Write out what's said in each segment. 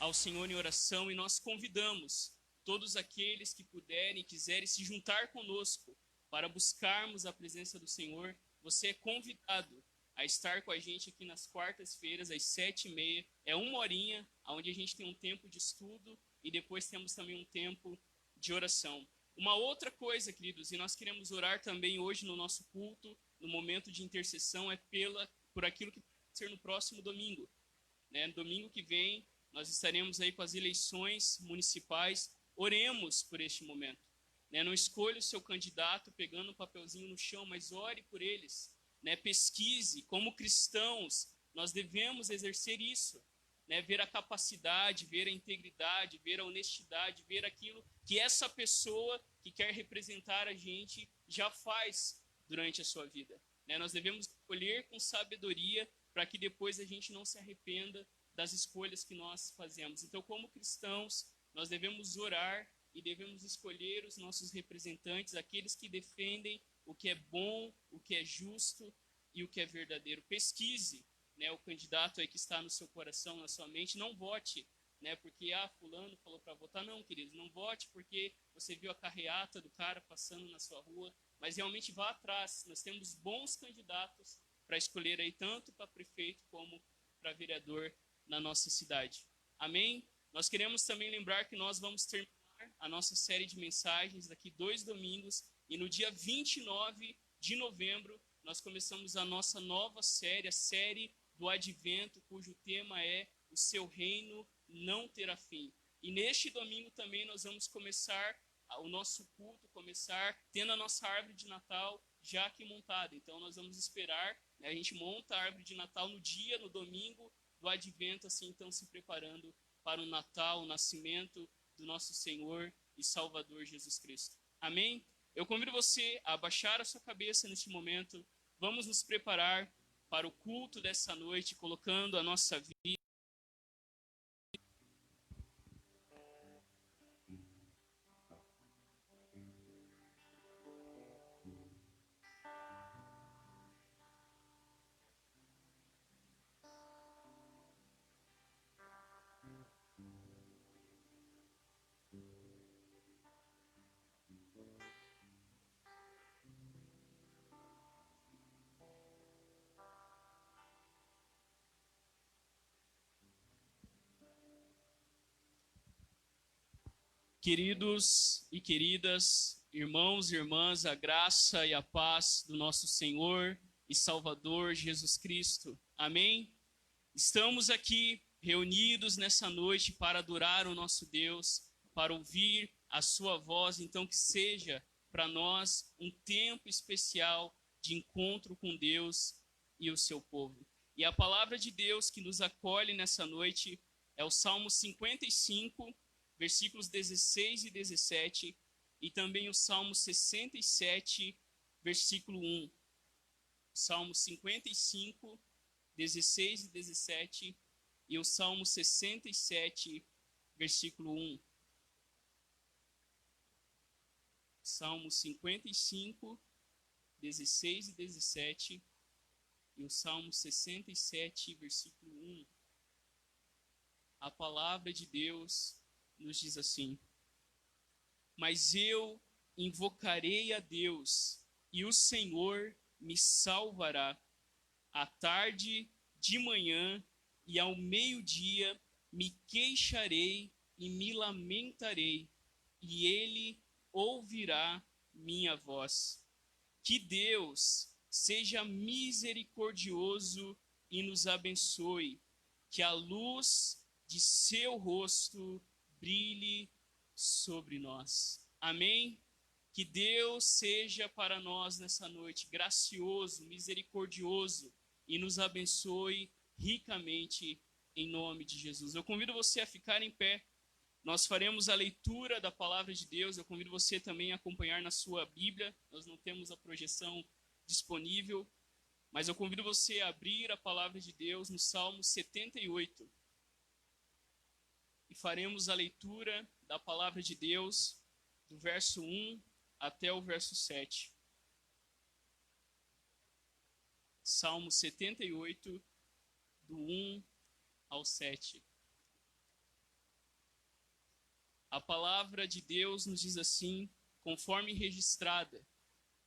ao Senhor em oração e nós convidamos todos aqueles que puderem e quiserem se juntar conosco para buscarmos a presença do Senhor. Você é convidado a estar com a gente aqui nas quartas-feiras, às 7h30. É uma horinha, onde a gente tem um tempo de estudo e depois temos também um tempo de oração. Uma outra coisa, queridos, e nós queremos orar também hoje no nosso culto, no momento de intercessão, é por aquilo que vai ser no próximo domingo. No domingo que vem, nós estaremos aí com as eleições municipais. Oremos por este momento. Não escolha o seu candidato pegando um papelzinho no chão, mas ore por eles. Pesquise. Como cristãos, nós devemos exercer isso. Ver a capacidade, ver a integridade, ver a honestidade, ver aquilo que essa pessoa que quer representar a gente já faz durante a sua vida. Nós devemos escolher com sabedoria para que depois a gente não se arrependa das escolhas que nós fazemos. Então, como cristãos, nós devemos orar e devemos escolher os nossos representantes, aqueles que defendem o que é bom, o que é justo e o que é verdadeiro. Pesquise, o candidato aí que está no seu coração, na sua mente. Não vote, porque fulano falou para votar. Não, queridos, não vote porque você viu a carreata do cara passando na sua rua, mas realmente vá atrás. Nós temos bons candidatos para escolher aí, tanto para prefeito como para vereador na nossa cidade. Amém? Nós queremos também lembrar que nós vamos terminar a nossa série de mensagens daqui 2 domingos, e no dia 29 de novembro nós começamos a nossa nova série, a série do Advento, cujo tema é O Seu Reino Não Terá Fim. E neste domingo também nós vamos começar o nosso culto, tendo a nossa árvore de Natal já aqui montada. Então nós vamos esperar, a gente monta a árvore de Natal no domingo do Advento, assim, então se preparando para o Natal, o nascimento do nosso Senhor e Salvador Jesus Cristo. Amém? Eu convido você a abaixar a sua cabeça neste momento. Vamos nos preparar para o culto dessa noite, colocando a nossa vida. Queridos e queridas, irmãos e irmãs, a graça e a paz do nosso Senhor e Salvador Jesus Cristo. Amém? Estamos aqui reunidos nessa noite para adorar o nosso Deus, para ouvir a sua voz. Então que seja para nós um tempo especial de encontro com Deus e o seu povo. E a palavra de Deus que nos acolhe nessa noite é o Salmo 55, versículos 16 e 17, e também o Salmo 67, versículo 1. Salmo 55, 16 e 17, e o Salmo 67, versículo 1. Salmo 55, 16 e 17, e o Salmo 67, versículo 1. A palavra de Deus nos diz assim: mas eu invocarei a Deus, e o Senhor me salvará. À tarde, de manhã e ao meio-dia me queixarei e me lamentarei, e ele ouvirá minha voz. Que Deus seja misericordioso e nos abençoe, que a luz de seu rosto brilhe sobre nós. Amém? Que Deus seja para nós nessa noite gracioso, misericordioso e nos abençoe ricamente em nome de Jesus. Eu convido você a ficar em pé. Nós faremos a leitura da palavra de Deus. Eu convido você também a acompanhar na sua Bíblia. Nós não temos a projeção disponível, mas eu convido você a abrir a palavra de Deus no Salmo 78. E faremos a leitura da palavra de Deus do verso 1 até o verso 7. Salmo 78, do 1 ao 7. A palavra de Deus nos diz assim, conforme registrada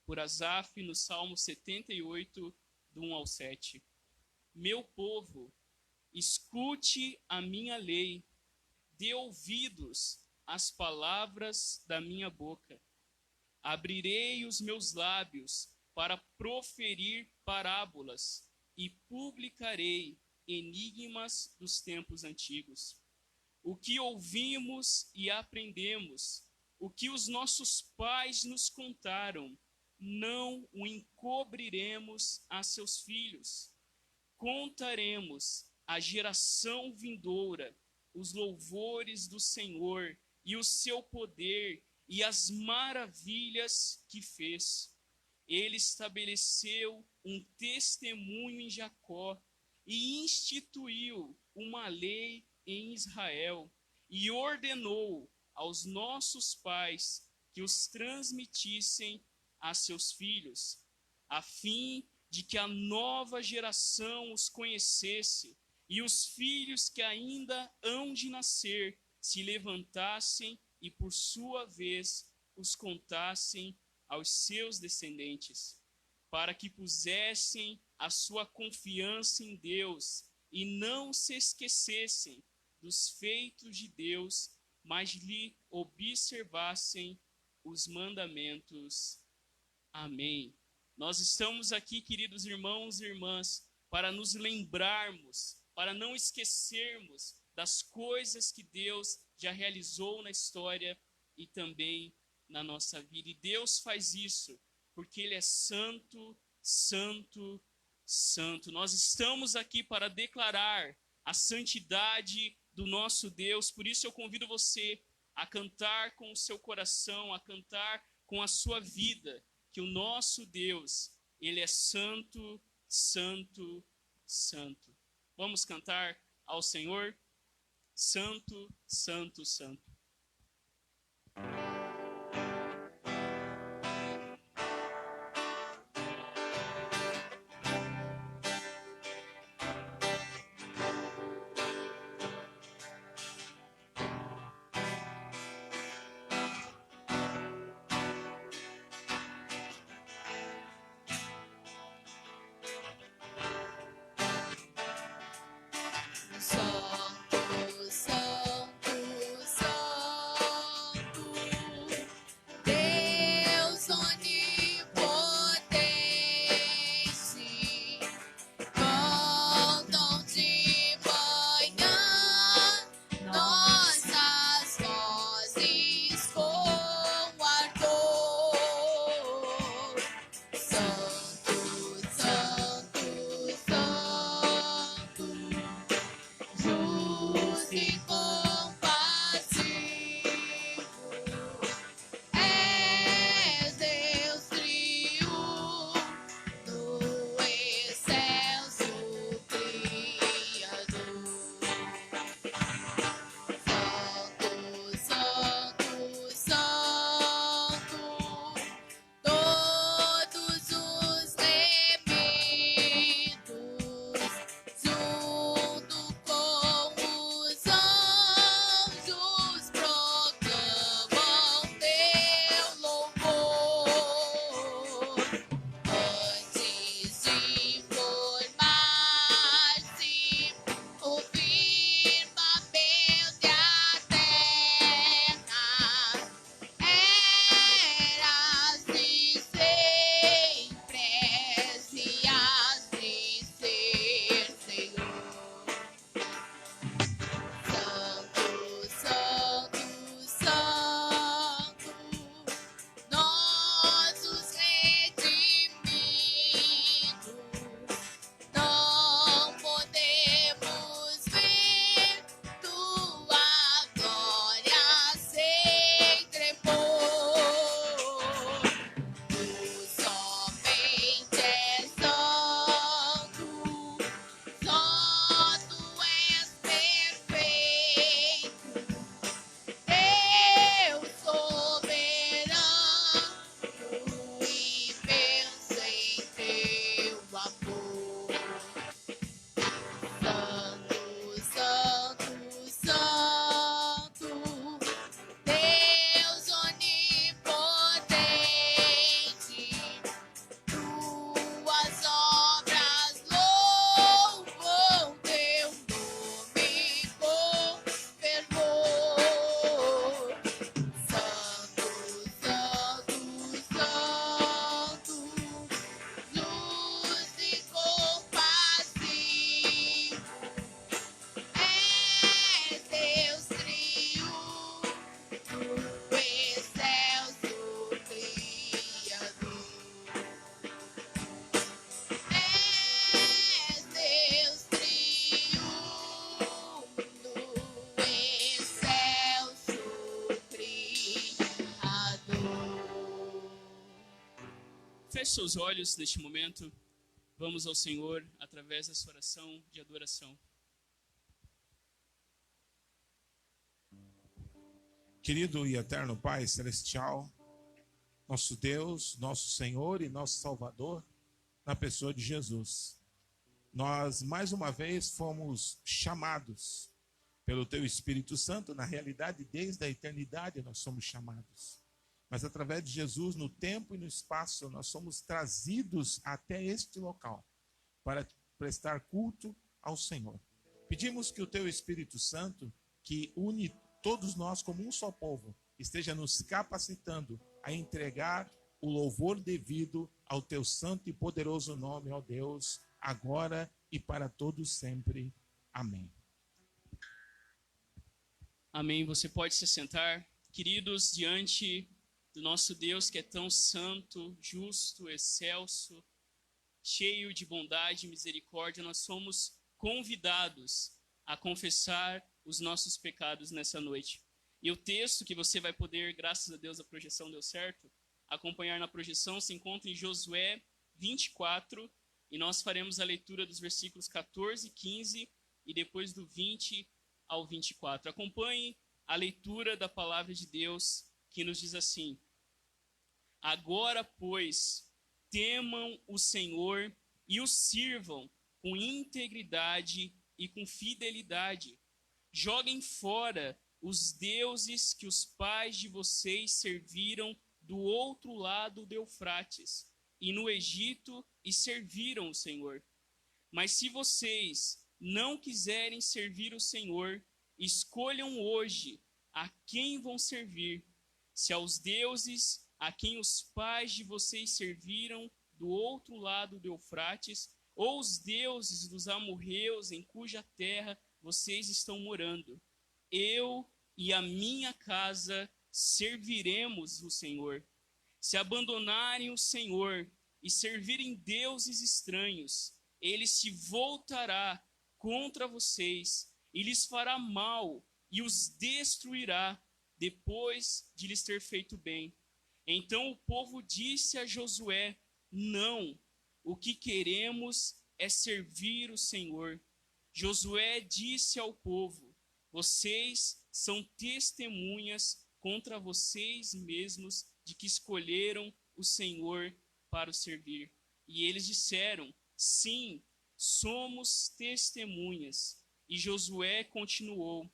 por Asaf no Salmo 78, do 1 ao 7. Meu povo, escute a minha lei, dê ouvidos às palavras da minha boca. Abrirei os meus lábios para proferir parábolas e publicarei enigmas dos tempos antigos. O que ouvimos e aprendemos, o que os nossos pais nos contaram, não o encobriremos a seus filhos. Contaremos à geração vindoura os louvores do Senhor e o seu poder e as maravilhas que fez. Ele estabeleceu um testemunho em Jacó e instituiu uma lei em Israel e ordenou aos nossos pais que os transmitissem a seus filhos, a fim de que a nova geração os conhecesse e os filhos que ainda hão de nascer se levantassem e, por sua vez, os contassem aos seus descendentes, para que pusessem a sua confiança em Deus e não se esquecessem dos feitos de Deus, mas lhe observassem os mandamentos. Amém. Nós estamos aqui, queridos irmãos e irmãs, para nos lembrarmos, para não esquecermos das coisas que Deus já realizou na história e também na nossa vida. E Deus faz isso porque Ele é santo, santo, santo. Nós estamos aqui para declarar a santidade do nosso Deus. Por isso eu convido você a cantar com o seu coração, a cantar com a sua vida, que o nosso Deus, Ele é santo, santo, santo. Vamos cantar ao Senhor? Santo, santo, santo. Santo, santo, santo, Feche seus olhos neste momento. Vamos ao Senhor através dessa oração de adoração. Querido e eterno Pai Celestial, nosso Deus, nosso Senhor e nosso Salvador, na pessoa de Jesus. Nós, mais uma vez, fomos chamados pelo Teu Espírito Santo. Na realidade, desde a eternidade nós somos chamados. Mas através de Jesus, no tempo e no espaço, nós somos trazidos até este local para prestar culto ao Senhor. Pedimos que o Teu Espírito Santo, que une todos nós como um só povo, esteja nos capacitando a entregar o louvor devido ao Teu santo e poderoso nome, ó Deus, agora e para todos sempre. Amém. Amém. Você pode se sentar. Queridos, diante do nosso Deus que é tão santo, justo, excelso, cheio de bondade e misericórdia, nós somos convidados a confessar os nossos pecados nessa noite. E o texto que você vai poder, graças a Deus, a projeção deu certo, acompanhar na projeção se encontra em Josué 24, e nós faremos a leitura dos versículos 14 e 15 e depois do 20 ao 24. Acompanhe a leitura da palavra de Deus que nos diz assim: Agora, pois, temam o Senhor e o sirvam com integridade e com fidelidade. Joguem fora os deuses que os pais de vocês serviram do outro lado do Eufrates e no Egito e serviram o Senhor. Mas se vocês não quiserem servir o Senhor, escolham hoje a quem vão servir, se aos deuses a quem os pais de vocês serviram do outro lado do Eufrates, ou os deuses dos amorreus em cuja terra vocês estão morando. Eu e a minha casa serviremos o Senhor. Se abandonarem o Senhor e servirem deuses estranhos, ele se voltará contra vocês e lhes fará mal e os destruirá depois de lhes ter feito bem. Então o povo disse a Josué: Não, o que queremos é servir o Senhor. Josué disse ao povo: Vocês são testemunhas contra vocês mesmos de que escolheram o Senhor para o servir. E eles disseram: Sim, somos testemunhas. E Josué continuou: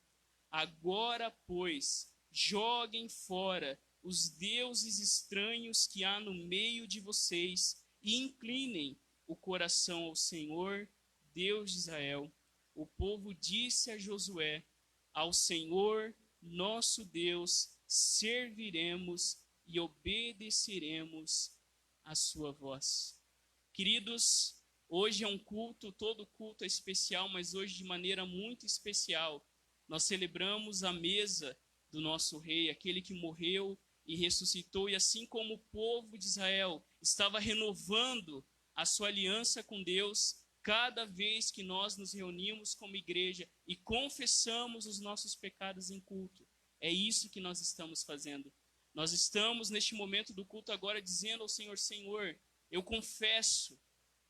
Agora, pois, joguem fora os deuses estranhos que há no meio de vocês e inclinem o coração ao Senhor, Deus de Israel. O povo disse a Josué: Ao Senhor, nosso Deus, serviremos e obedeceremos a sua voz. Queridos, hoje é um culto, todo culto é especial, mas hoje de maneira muito especial, nós celebramos a mesa do nosso rei, aquele que morreu e ressuscitou, e assim como o povo de Israel estava renovando a sua aliança com Deus, cada vez que nós nos reunimos como igreja e confessamos os nossos pecados em culto, é isso que nós estamos fazendo. Nós estamos neste momento do culto agora dizendo ao Senhor: Senhor, eu confesso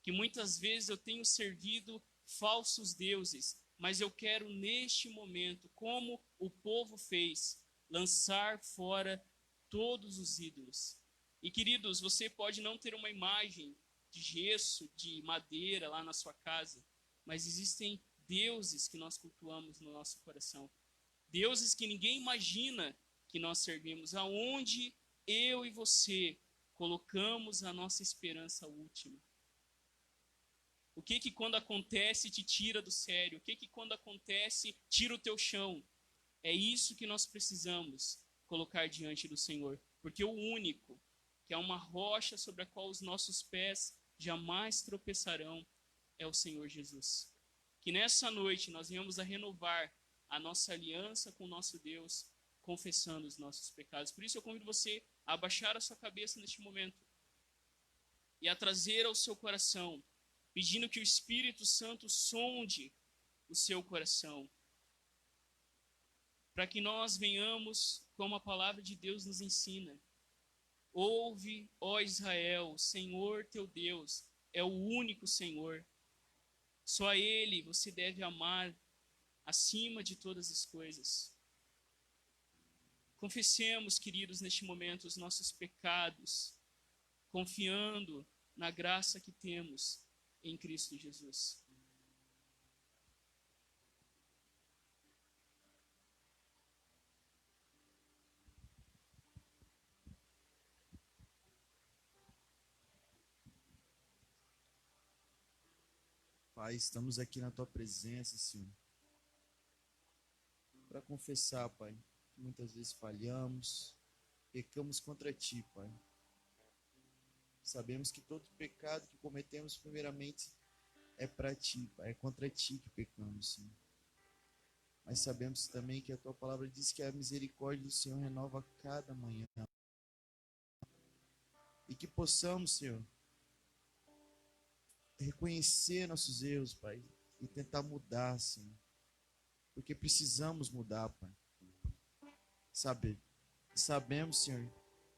que muitas vezes eu tenho servido falsos deuses, mas eu quero neste momento, como o povo fez, lançar fora todos os ídolos. E queridos, você pode não ter uma imagem de gesso, de madeira lá na sua casa, mas existem deuses que nós cultuamos no nosso coração. Deuses que ninguém imagina que nós servimos, aonde eu e você colocamos a nossa esperança última. O que quando acontece te tira do sério? O que quando acontece tira o teu chão? É isso que nós precisamos colocar diante do Senhor, porque o único que é uma rocha sobre a qual os nossos pés jamais tropeçarão é o Senhor Jesus. Que nessa noite nós venhamos a renovar a nossa aliança com o nosso Deus, confessando os nossos pecados. Por isso eu convido você a abaixar a sua cabeça neste momento e a trazer ao seu coração, pedindo que o Espírito Santo sonde o seu coração, para que nós venhamos, como a palavra de Deus nos ensina, Ouve, ó Israel, o Senhor teu Deus é o único Senhor. Só a Ele você deve amar acima de todas as coisas. Confessemos, queridos, neste momento os nossos pecados, confiando na graça que temos em Cristo Jesus. Pai, estamos aqui na Tua presença, Senhor, para confessar, Pai, que muitas vezes falhamos, pecamos contra Ti, Pai. Sabemos que todo pecado que cometemos, primeiramente, é para Ti, Pai, é contra Ti que pecamos, Senhor. Mas sabemos também que a Tua palavra diz que a misericórdia do Senhor renova a cada manhã. E que possamos, Senhor, reconhecer nossos erros, Pai, e tentar mudar, Senhor, porque precisamos mudar, Pai. Sabemos, Senhor,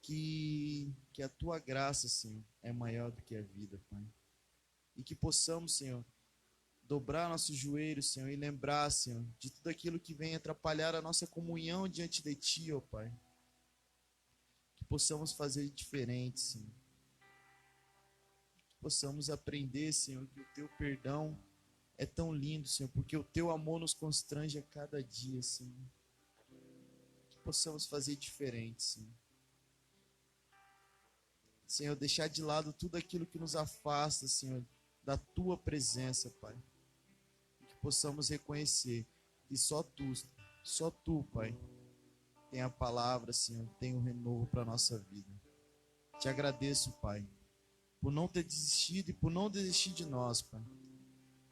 que a Tua graça, Senhor, é maior do que a vida, Pai, e que possamos, Senhor, dobrar nossos joelhos, Senhor, e lembrar, Senhor, de tudo aquilo que vem atrapalhar a nossa comunhão diante de Ti, ó Pai, que possamos fazer diferente, Senhor. Possamos aprender, Senhor, que o Teu perdão é tão lindo, Senhor, porque o Teu amor nos constrange a cada dia, Senhor. Que possamos fazer diferente, Senhor. Senhor, deixar de lado tudo aquilo que nos afasta, Senhor, da Tua presença, Pai. Que possamos reconhecer que só Tu, Pai, tem a palavra, Senhor, tem o renovo para a nossa vida. Te agradeço, Pai, por não ter desistido e por não desistir de nós, Pai.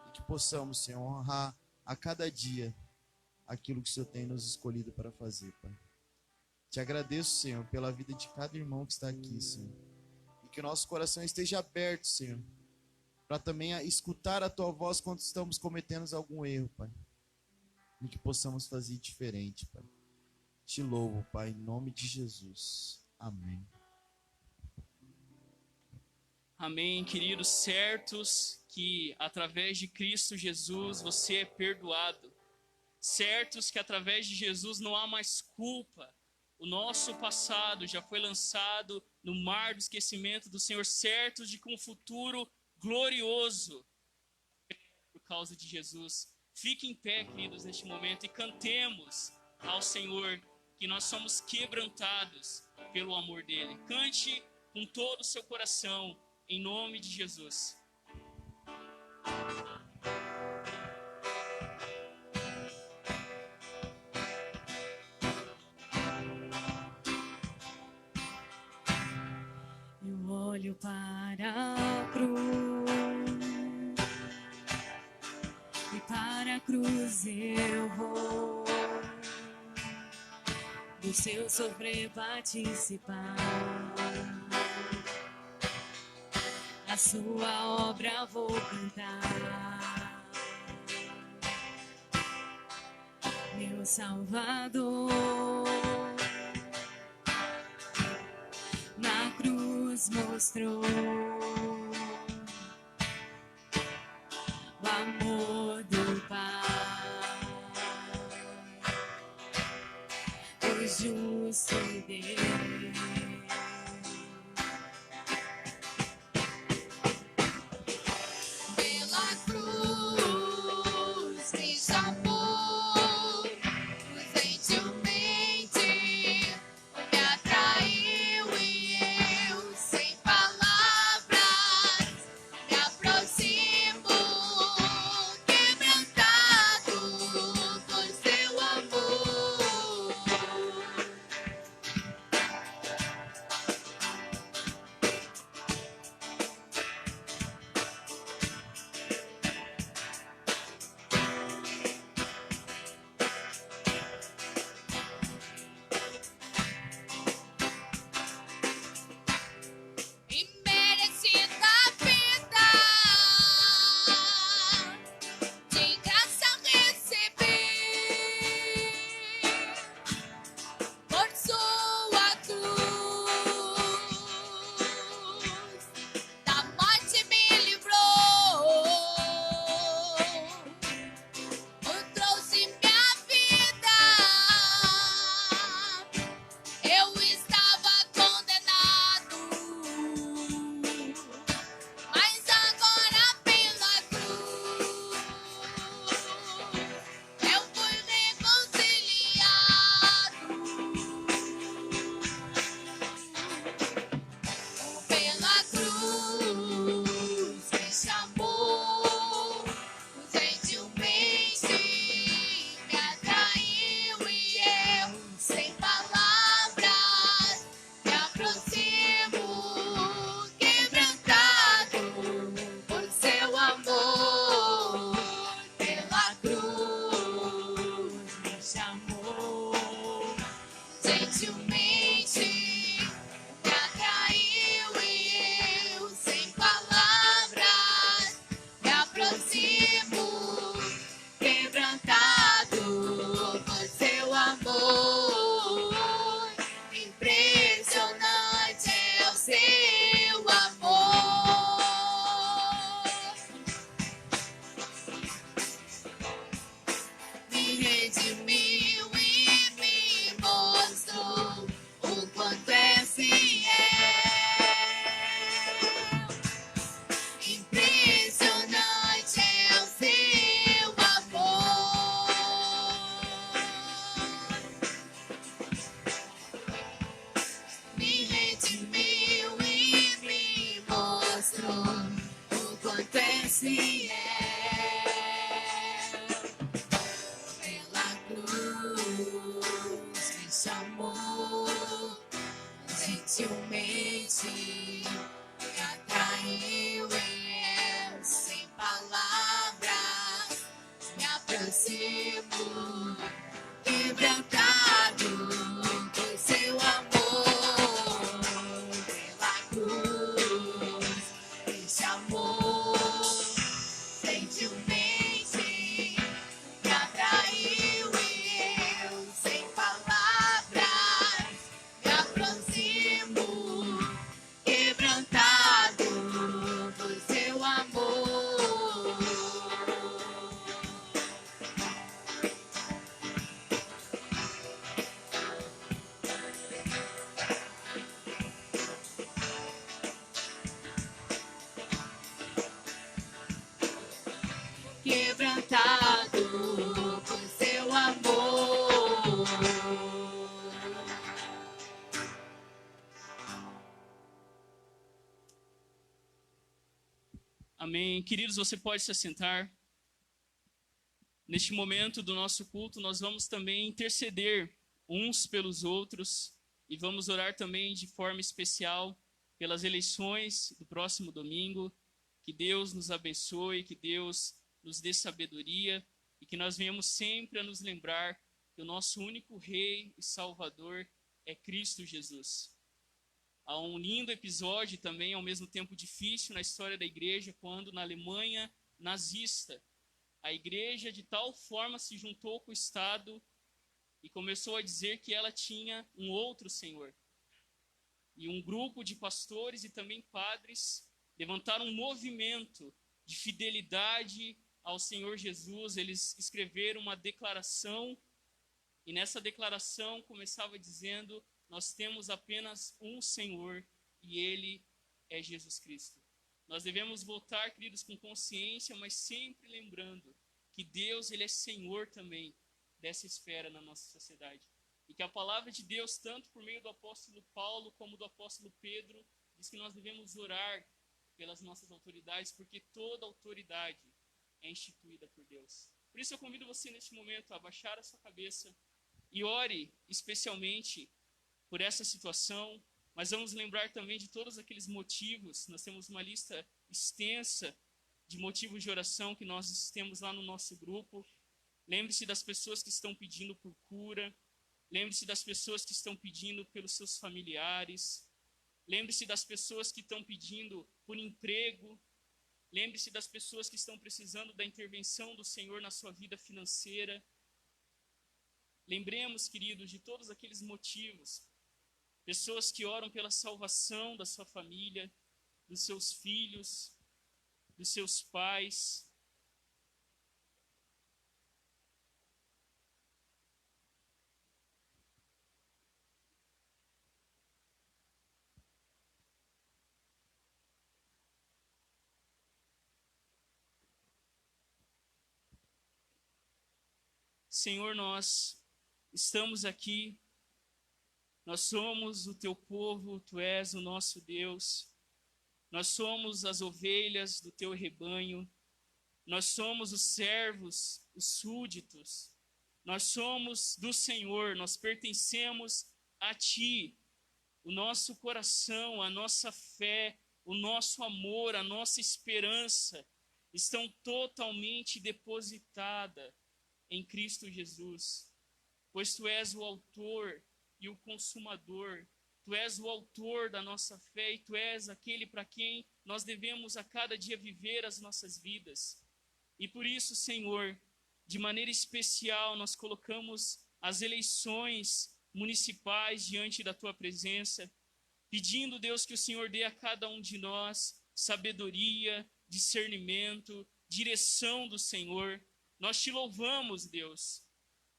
E que possamos, Senhor, honrar a cada dia aquilo que o Senhor tem nos escolhido para fazer, Pai. Te agradeço, Senhor, pela vida de cada irmão que está aqui, Senhor. E que o nosso coração esteja aberto, Senhor, para também escutar a Tua voz quando estamos cometendo algum erro, Pai. E que possamos fazer diferente, Pai. Te louvo, Pai, em nome de Jesus. Amém. Amém, queridos, certos que através de Cristo Jesus você é perdoado. Certos que através de Jesus não há mais culpa. O nosso passado já foi lançado no mar do esquecimento do Senhor. Certos de que um futuro glorioso por causa de Jesus. Fique em pé, queridos, neste momento e cantemos ao Senhor que nós somos quebrantados pelo amor dele. Cante com todo o seu coração. Em nome de Jesus. Eu olho para a cruz e para a cruz eu vou do seu sofrer participar. A sua obra vou cantar, meu Salvador, na cruz mostrou o amor do Pai, o justo Deus. gentilmente me atraiu e eu, sem palavras, me aproximo, quebrantado por seu amor. Impressionante é o seu amor. Me redimiu e me mostrou o quanto é fiel. Impressionante é o seu amor. Me redimiu e me mostrou o quanto é fiel. Pela cruz me chamou, gentilmente me atraiu e eu, sem palavras, me aproximo, quebrantado por seu amor. Pela cruz me chamou, gentilmente me atraiu e eu, sem palavras, me aproximo, quebrantado por seu amor. Quebrantado por seu amor. Amém. Queridos, você pode se assentar. Neste momento do nosso culto, nós vamos também interceder uns pelos outros e vamos orar também de forma especial pelas eleições do próximo domingo. Que Deus nos abençoe, que Deus nos dê sabedoria e que nós venhamos sempre a nos lembrar que o nosso único Rei e Salvador é Cristo Jesus. Há um lindo episódio também, ao mesmo tempo difícil, na história da igreja, quando na Alemanha nazista, a igreja de tal forma se juntou com o Estado e começou a dizer que ela tinha um outro Senhor. E um grupo de pastores e também padres levantaram um movimento de fidelidade ao Senhor Jesus. Eles escreveram uma declaração e nessa declaração começava dizendo: nós temos apenas um Senhor e Ele é Jesus Cristo. Nós devemos voltar, queridos, com consciência, mas sempre lembrando que Deus, Ele é Senhor também dessa esfera na nossa sociedade. E que a palavra de Deus, tanto por meio do apóstolo Paulo como do apóstolo Pedro, diz que nós devemos orar pelas nossas autoridades, porque toda autoridade é instituída por Deus. Por isso eu convido você neste momento a abaixar a sua cabeça e ore especialmente por essa situação, mas vamos lembrar também de todos aqueles motivos. Nós temos uma lista extensa de motivos de oração que nós temos lá no nosso grupo. Lembre-se das pessoas que estão pedindo por cura, lembre-se das pessoas que estão pedindo pelos seus familiares, lembre-se das pessoas que estão pedindo por emprego, lembre-se das pessoas que estão precisando da intervenção do Senhor na sua vida financeira. Lembremos, queridos, de todos aqueles motivos. Pessoas que oram pela salvação da sua família, dos seus filhos, dos seus pais. Senhor, nós estamos aqui. Nós somos o teu povo, tu és o nosso Deus. Nós somos as ovelhas do teu rebanho. Nós somos os servos, os súditos. Nós somos do Senhor, nós pertencemos a ti. O nosso coração, a nossa fé, o nosso amor, a nossa esperança estão totalmente depositada em Cristo Jesus. Pois tu és o autor e o consumador. Tu és o autor da nossa fé e Tu és aquele para quem nós devemos a cada dia viver as nossas vidas. E por isso, Senhor, de maneira especial, nós colocamos as eleições municipais diante da Tua presença, pedindo, Deus, que o Senhor dê a cada um de nós sabedoria, discernimento, direção do Senhor. Nós Te louvamos, Deus,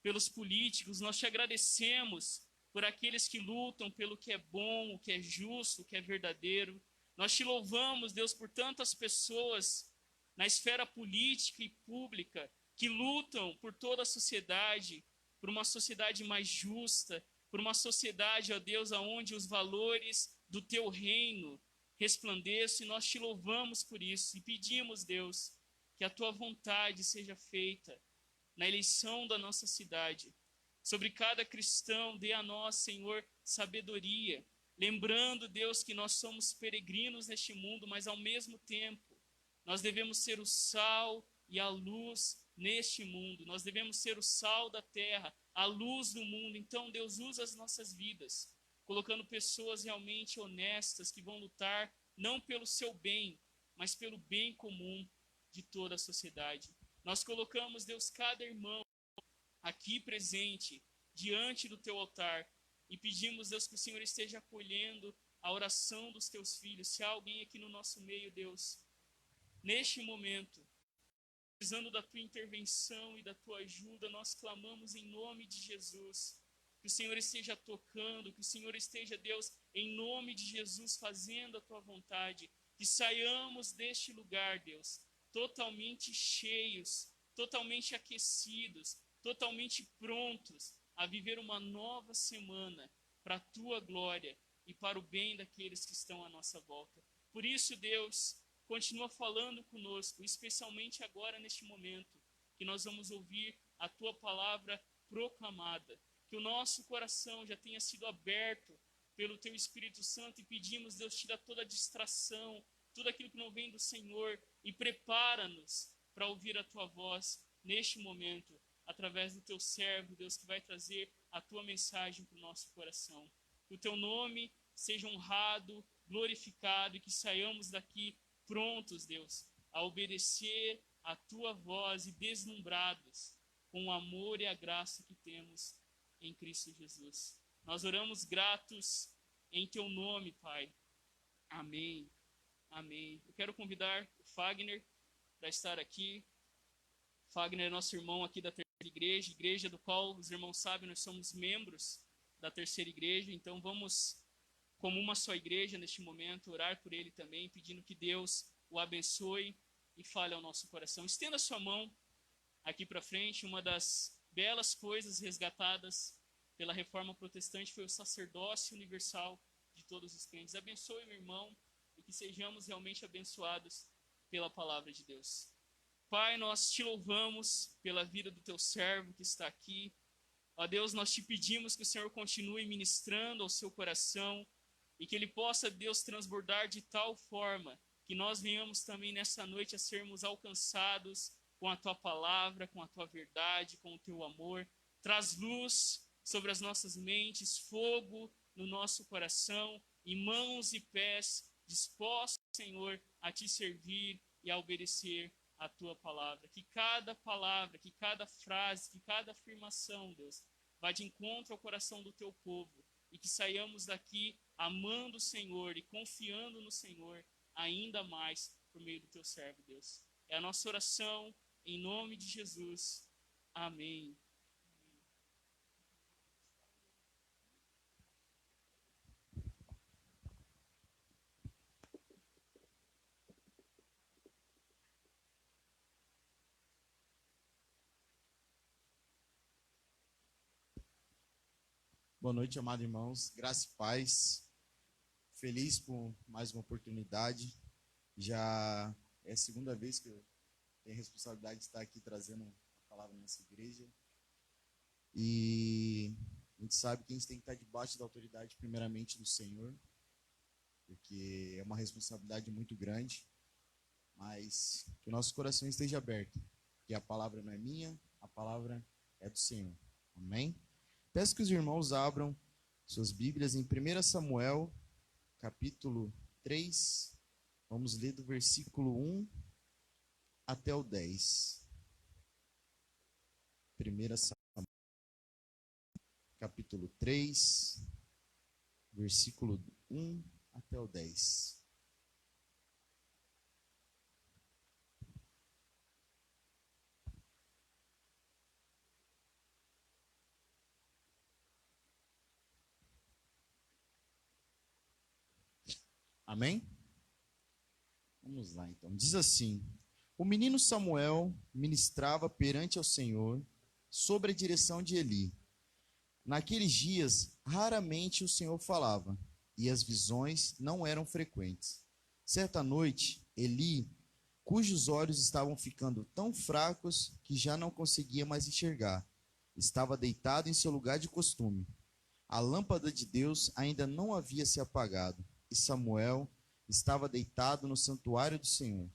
pelos políticos, nós Te agradecemos por aqueles que lutam pelo que é bom, o que é justo, o que é verdadeiro. Nós Te louvamos, Deus, por tantas pessoas na esfera política e pública que lutam por toda a sociedade, por uma sociedade mais justa, por uma sociedade, ó Deus, onde os valores do Teu reino resplandeçam, e nós Te louvamos por isso e pedimos, Deus, que a Tua vontade seja feita na eleição da nossa cidade. Sobre cada cristão, dê a nós, Senhor, sabedoria, lembrando, Deus, que nós somos peregrinos neste mundo, mas ao mesmo tempo, nós devemos ser o sal e a luz neste mundo. Nós devemos ser o sal da terra, a luz do mundo. Então, Deus, usa as nossas vidas, colocando pessoas realmente honestas que vão lutar não pelo seu bem, mas pelo bem comum de toda a sociedade. Nós colocamos, Deus, cada irmão aqui presente, diante do Teu altar, e pedimos, Deus, que o Senhor esteja acolhendo a oração dos Teus filhos. Se há alguém aqui no nosso meio, Deus, neste momento, precisando da Tua intervenção e da Tua ajuda, nós clamamos em nome de Jesus, que o Senhor esteja tocando, que o Senhor esteja, Deus, em nome de Jesus, fazendo a Tua vontade, que saiamos deste lugar, Deus, totalmente cheios, totalmente aquecidos, totalmente prontos a viver uma nova semana para a Tua glória e para o bem daqueles que estão à nossa volta. Por isso, Deus, continua falando conosco, especialmente agora neste momento, que nós vamos ouvir a Tua palavra proclamada, que o nosso coração já tenha sido aberto pelo Teu Espírito Santo e pedimos, Deus, tira toda a distração, tudo aquilo que não vem do Senhor e prepara-nos para ouvir a Tua voz neste momento, através do Teu servo, Deus, que vai trazer a Tua mensagem para o nosso coração. Que o Teu nome seja honrado, glorificado e que saiamos daqui prontos, Deus, a obedecer a Tua voz e deslumbrados com o amor e a graça que temos em Cristo Jesus. Nós oramos gratos em Teu nome, Pai. Amém. Amém. Eu quero convidar o Fagner para estar aqui. Fagner é nosso irmão aqui da terceira igreja do qual, os irmãos sabem, nós somos membros da terceira igreja, então vamos, como uma só igreja neste momento, orar por ele também, pedindo que Deus o abençoe e fale ao nosso coração. Estenda sua mão aqui para frente. Uma das belas coisas resgatadas pela reforma protestante foi o sacerdócio universal de todos os crentes. Abençoe, meu irmão, e que sejamos realmente abençoados pela palavra de Deus. Pai, nós Te louvamos pela vida do Teu servo que está aqui. Ó Deus, nós Te pedimos que o Senhor continue ministrando ao seu coração e que ele possa, Deus, transbordar de tal forma que nós venhamos também nessa noite a sermos alcançados com a Tua palavra, com a Tua verdade, com o Teu amor. Traz luz sobre as nossas mentes, fogo no nosso coração e mãos e pés dispostos, Senhor, a Te servir e a obedecer a Tua palavra. Que cada palavra, que cada frase, que cada afirmação, Deus, vá de encontro ao coração do Teu povo e que saiamos daqui amando o Senhor e confiando no Senhor ainda mais por meio do Teu servo, Deus. É a nossa oração em nome de Jesus. Amém. Boa noite, amados irmãos. Graça e paz. Feliz por mais uma oportunidade. Já é a segunda vez que eu tenho a responsabilidade de estar aqui trazendo a palavra nessa igreja. E a gente sabe que a gente tem que estar debaixo da autoridade, primeiramente, do Senhor, porque é uma responsabilidade muito grande, mas que o nosso coração esteja aberto, porque a palavra não é minha, a palavra é do Senhor. Amém? Peço que os irmãos abram suas Bíblias em 1 Samuel, capítulo 3. Vamos ler do versículo 1 até o 10. 1 Samuel, capítulo 3, versículo 1 até o 10. Amém? Vamos lá então. Diz assim: o menino Samuel ministrava perante ao Senhor sob a direção de Eli. Naqueles dias, raramente o Senhor falava, e as visões não eram frequentes. Certa noite, Eli, cujos olhos estavam ficando tão fracos que já não conseguia mais enxergar, estava deitado em seu lugar de costume. A lâmpada de Deus ainda não havia se apagado, e Samuel estava deitado no santuário do Senhor,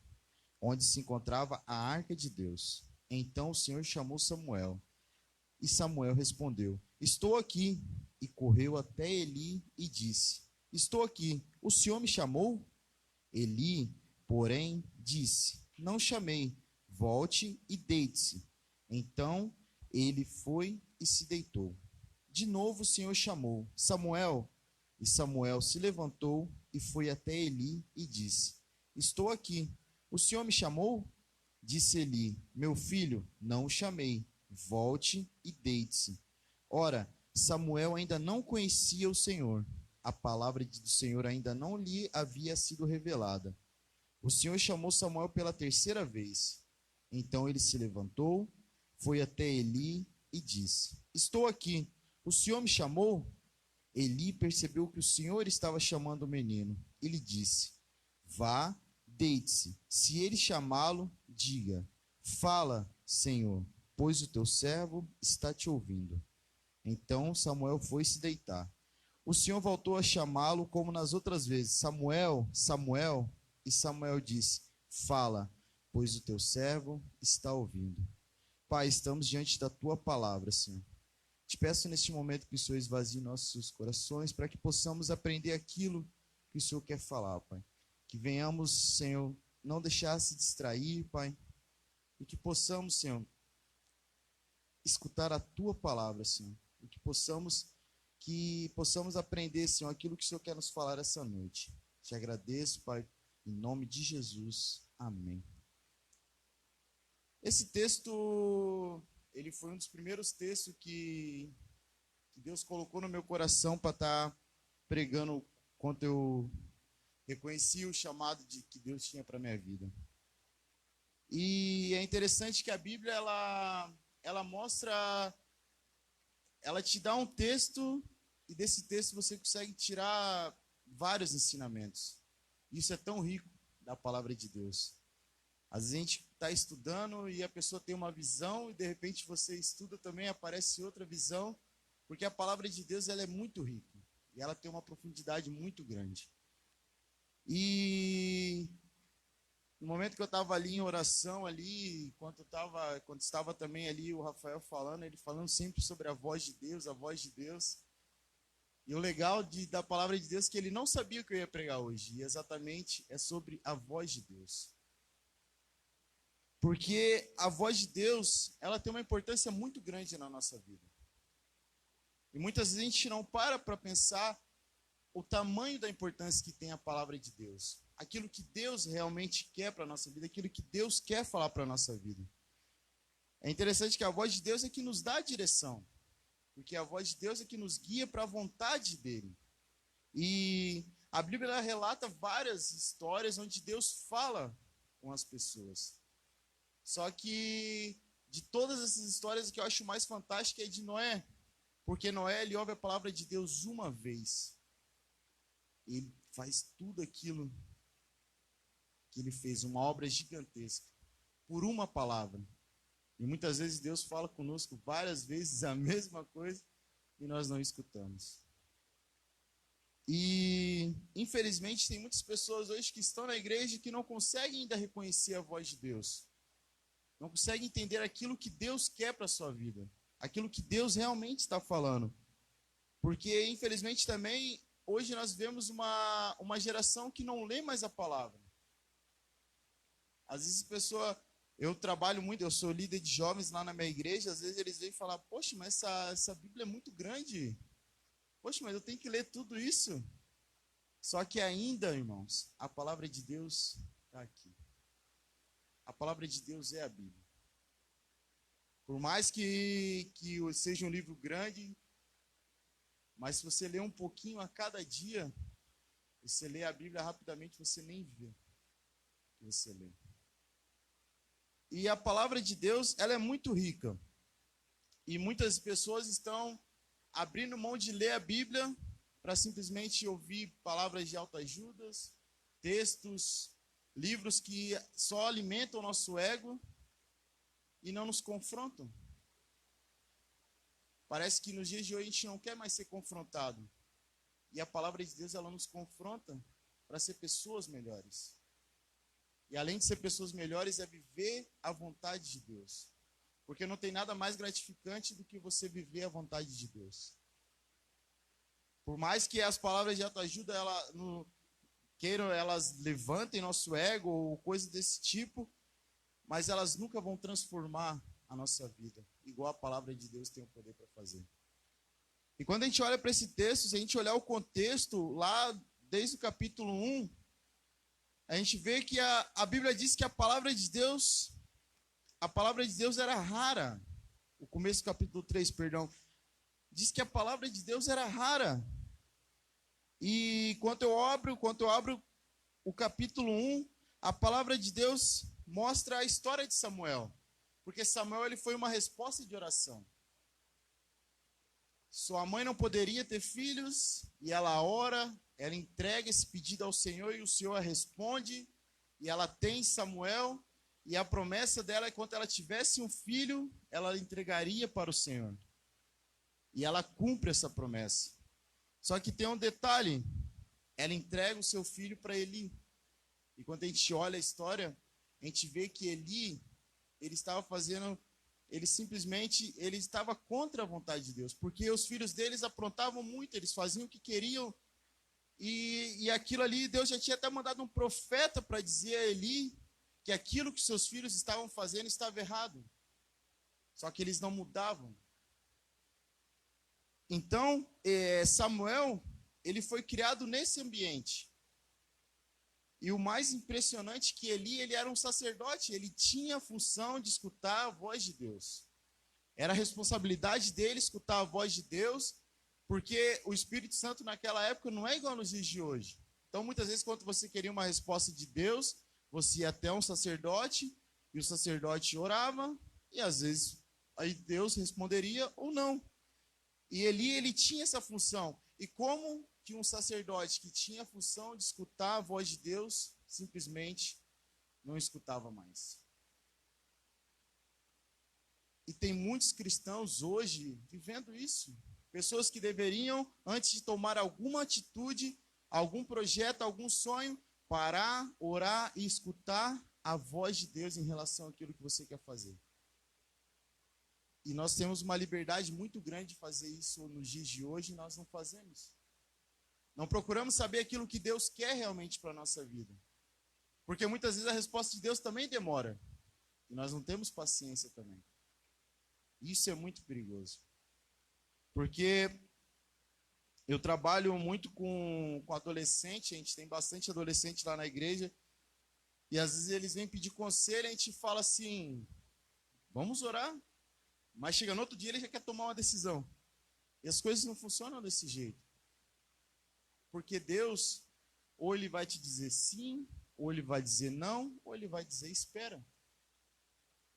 onde se encontrava a arca de Deus. Então o Senhor chamou Samuel, e Samuel respondeu: estou aqui. E correu até Eli e disse: estou aqui, o Senhor me chamou? Eli, porém, disse: não chamei, volte e deite-se. Então ele foi e se deitou. De novo o Senhor chamou: Samuel. E Samuel se levantou e foi até Eli e disse: estou aqui, o Senhor me chamou? Disse Eli: meu filho, não o chamei, volte e deite-se. Ora, Samuel ainda não conhecia o Senhor, a palavra do Senhor ainda não lhe havia sido revelada. O Senhor chamou Samuel pela terceira vez. Então ele se levantou, foi até Eli e disse: estou aqui, o Senhor me chamou? Eli percebeu que o Senhor estava chamando o menino. Ele disse: vá, deite-se. Se ele chamá-lo, diga: fala, Senhor, pois o teu servo está te ouvindo. Então Samuel foi se deitar. O Senhor voltou a chamá-lo como nas outras vezes: Samuel, Samuel. E Samuel disse: fala, pois o teu servo está ouvindo. Pai, estamos diante da tua palavra, Senhor. Te peço neste momento que o Senhor esvazie nossos corações para que possamos aprender aquilo que o Senhor quer falar, Pai. Que venhamos, Senhor, não deixar se distrair, Pai. E que possamos, Senhor, escutar a tua palavra, Senhor. E que possamos aprender, Senhor, aquilo que o Senhor quer nos falar essa noite. Te agradeço, Pai, em nome de Jesus. Amém. Esse texto, ele foi um dos primeiros textos que Deus colocou no meu coração para estar pregando quando eu reconheci o chamado que Deus tinha para a minha vida. E é interessante que a Bíblia, ela mostra, ela te dá um texto e desse texto você consegue tirar vários ensinamentos. Isso é tão rico da palavra de Deus. Às vezes a gente está estudando e a pessoa tem uma visão e de repente você estuda também, aparece outra visão, porque a palavra de Deus ela é muito rica e ela tem uma profundidade muito grande. E no momento que eu estava ali em oração, ali, quando estava também ali o Rafael falando, ele falando sempre sobre a voz de Deus, a voz de Deus. E o legal da palavra de Deus é que ele não sabia o que eu ia pregar hoje, e exatamente é sobre a voz de Deus. Porque a voz de Deus, ela tem uma importância muito grande na nossa vida. E muitas vezes a gente não para pensar o tamanho da importância que tem a palavra de Deus. Aquilo que Deus realmente quer para a nossa vida, aquilo que Deus quer falar para a nossa vida. É interessante que a voz de Deus é que nos dá a direção. Porque a voz de Deus é que nos guia para a vontade dele. E a Bíblia ela relata várias histórias onde Deus fala com as pessoas. Só que de todas essas histórias, o que eu acho mais fantástico é de Noé. Porque Noé, ele ouve a palavra de Deus uma vez. Ele faz tudo aquilo que ele fez, uma obra gigantesca, por uma palavra. E muitas vezes Deus fala conosco várias vezes a mesma coisa e nós não escutamos. E, infelizmente, tem muitas pessoas hoje que estão na igreja que não conseguem ainda reconhecer a voz de Deus. Não conseguem entender aquilo que Deus quer para a sua vida. Aquilo que Deus realmente está falando. Porque, infelizmente, também, hoje nós vemos uma geração que não lê mais a palavra. Às vezes a pessoa, eu trabalho muito, eu sou líder de jovens lá na minha igreja, às vezes eles vêm falar, poxa, mas essa Bíblia é muito grande. Poxa, mas eu tenho que ler tudo isso. Só que ainda, irmãos, a palavra de Deus está aqui. A palavra de Deus é a Bíblia. Por mais que seja um livro grande, mas se você ler um pouquinho a cada dia, você lê a Bíblia rapidamente, você nem vê o que você lê. E a palavra de Deus, ela é muito rica. E muitas pessoas estão abrindo mão de ler a Bíblia para simplesmente ouvir palavras de autoajudas, textos, livros que só alimentam o nosso ego e não nos confrontam. Parece que nos dias de hoje a gente não quer mais ser confrontado. E a palavra de Deus, ela nos confronta para ser pessoas melhores. E além de ser pessoas melhores, é viver a vontade de Deus. Porque não tem nada mais gratificante do que você viver a vontade de Deus. Por mais que as palavras de autoajuda, elas levantem nosso ego ou coisa desse tipo, mas elas nunca vão transformar a nossa vida, igual a palavra de Deus tem o poder para fazer. E quando a gente olha para esse texto, se a gente olhar o contexto, lá desde o capítulo 1, a gente vê que a Bíblia diz que a palavra de Deus era rara. O começo do capítulo 3, perdão, diz que a palavra de Deus era rara. E quando eu abro o capítulo 1, a palavra de Deus mostra a história de Samuel. Porque Samuel, ele foi uma resposta de oração. Sua mãe não poderia ter filhos, e ela ora, ela entrega esse pedido ao Senhor, e o Senhor a responde, e ela tem Samuel, e a promessa dela é que quando ela tivesse um filho, ela entregaria para o Senhor. E ela cumpre essa promessa. Só que tem um detalhe, ela entrega o seu filho para Eli. E quando a gente olha a história, a gente vê que Eli, ele estava contra a vontade de Deus, porque os filhos deles aprontavam muito, eles faziam o que queriam, e aquilo ali, Deus já tinha até mandado um profeta para dizer a Eli que aquilo que seus filhos estavam fazendo estava errado, só que eles não mudavam. Então, Samuel, ele foi criado nesse ambiente. E o mais impressionante é que ele era um sacerdote, ele tinha a função de escutar a voz de Deus. Era a responsabilidade dele escutar a voz de Deus, porque o Espírito Santo naquela época não é igual nos dias de hoje. Então, muitas vezes, quando você queria uma resposta de Deus, você ia até um sacerdote, e o sacerdote orava, e às vezes aí Deus responderia ou não. E ele tinha essa função. E como que um sacerdote que tinha a função de escutar a voz de Deus, simplesmente não escutava mais? E tem muitos cristãos hoje vivendo isso. Pessoas que deveriam, antes de tomar alguma atitude, algum projeto, algum sonho, parar, orar e escutar a voz de Deus em relação àquilo que você quer fazer. E nós temos uma liberdade muito grande de fazer isso nos dias de hoje e nós não fazemos. Não procuramos saber aquilo que Deus quer realmente para a nossa vida. Porque muitas vezes a resposta de Deus também demora. E nós não temos paciência também. Isso é muito perigoso. Porque eu trabalho muito com adolescente, a gente tem bastante adolescente lá na igreja, e às vezes eles vêm pedir conselho, a gente fala assim, vamos orar, mas chega no outro dia ele já quer tomar uma decisão. E as coisas não funcionam desse jeito. Porque Deus, ou ele vai te dizer sim, ou ele vai dizer não, ou ele vai dizer espera.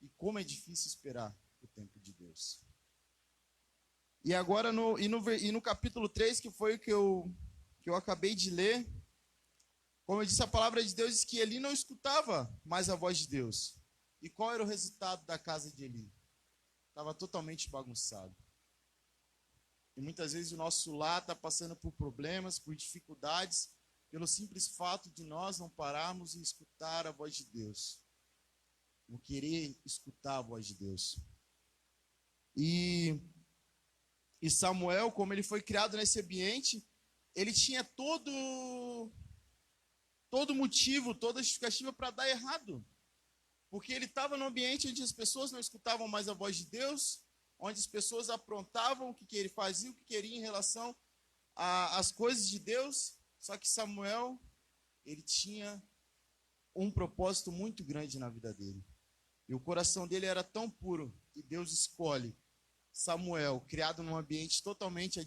E como é difícil esperar o tempo de Deus. E agora, no capítulo 3, que foi o que eu acabei de ler, como eu disse, a palavra de Deus diz que Eli não escutava mais a voz de Deus. E qual era o resultado da casa de Eli? Estava totalmente bagunçado. E muitas vezes o nosso lar está passando por problemas, por dificuldades, pelo simples fato de nós não pararmos e escutar a voz de Deus. Não querer escutar a voz de Deus. E E Samuel, como ele foi criado nesse ambiente, ele tinha todo motivo, toda justificativa para dar errado. Porque ele estava num ambiente onde as pessoas não escutavam mais a voz de Deus, onde as pessoas aprontavam o que ele fazia, o que queria em relação às coisas de Deus. Só que Samuel, ele tinha um propósito muito grande na vida dele. E o coração dele era tão puro que Deus escolhe Samuel, criado num ambiente totalmente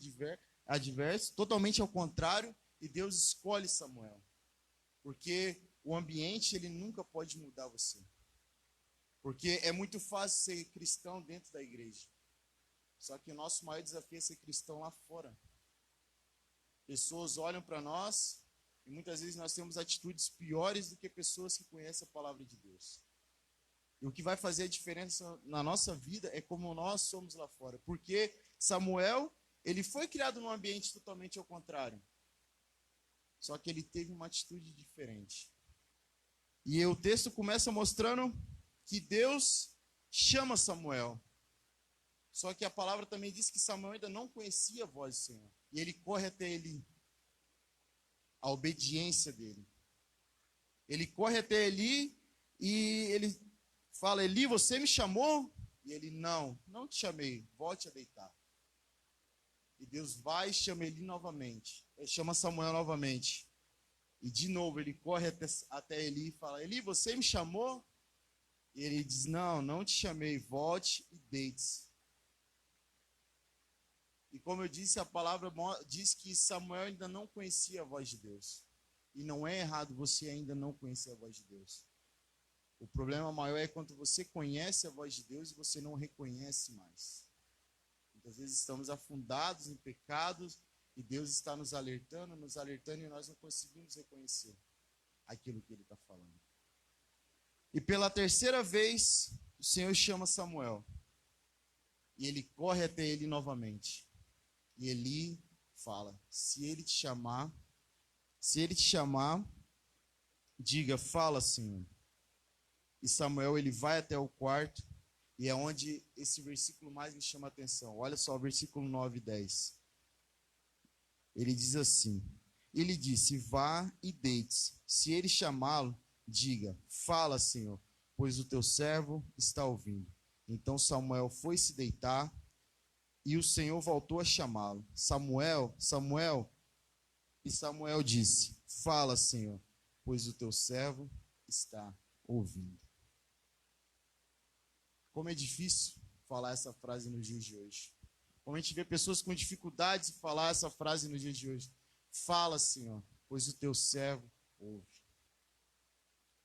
adverso, totalmente ao contrário, e Deus escolhe Samuel. Porque o ambiente, ele nunca pode mudar você. Porque é muito fácil ser cristão dentro da igreja. Só que o nosso maior desafio é ser cristão lá fora. Pessoas olham para nós e muitas vezes nós temos atitudes piores do que pessoas que conhecem a palavra de Deus. E o que vai fazer a diferença na nossa vida é como nós somos lá fora. Porque Samuel, ele foi criado num ambiente totalmente ao contrário. Só que ele teve uma atitude diferente. E o texto começa mostrando que Deus chama Samuel. Só que a palavra também diz que Samuel ainda não conhecia a voz do Senhor. E ele corre até Eli. A obediência dele. Ele corre até Eli e ele fala: Eli, você me chamou? E ele: não te chamei, volte a deitar. E Deus vai e chama Eli novamente. Ele chama Samuel novamente. E de novo ele corre até Eli e fala: Eli, você me chamou? E ele diz: não te chamei, volte e deite-se. E como eu disse, a palavra diz que Samuel ainda não conhecia a voz de Deus. E não é errado você ainda não conhecer a voz de Deus. O problema maior é quando você conhece a voz de Deus e você não reconhece mais. Muitas vezes estamos afundados em pecados e Deus está nos alertando e nós não conseguimos reconhecer aquilo que Ele está falando. E pela terceira vez, o Senhor chama Samuel. E ele corre até ele novamente. E Eli fala: se ele te chamar, diga, fala, Senhor. E Samuel, ele vai até o quarto, e é onde esse versículo mais me chama a atenção. Olha só, versículo 9 e 10. Ele diz assim: ele disse: vá e deite-se. Se ele chamá-lo, diga, fala, Senhor, pois o teu servo está ouvindo. Então Samuel foi se deitar, e o Senhor voltou a chamá-lo: Samuel, Samuel. E Samuel disse: fala, Senhor, pois o teu servo está ouvindo. Como é difícil falar essa frase nos dias de hoje. Como a gente vê pessoas com dificuldades de falar essa frase nos dias de hoje. Fala, Senhor, pois o teu servo ouve.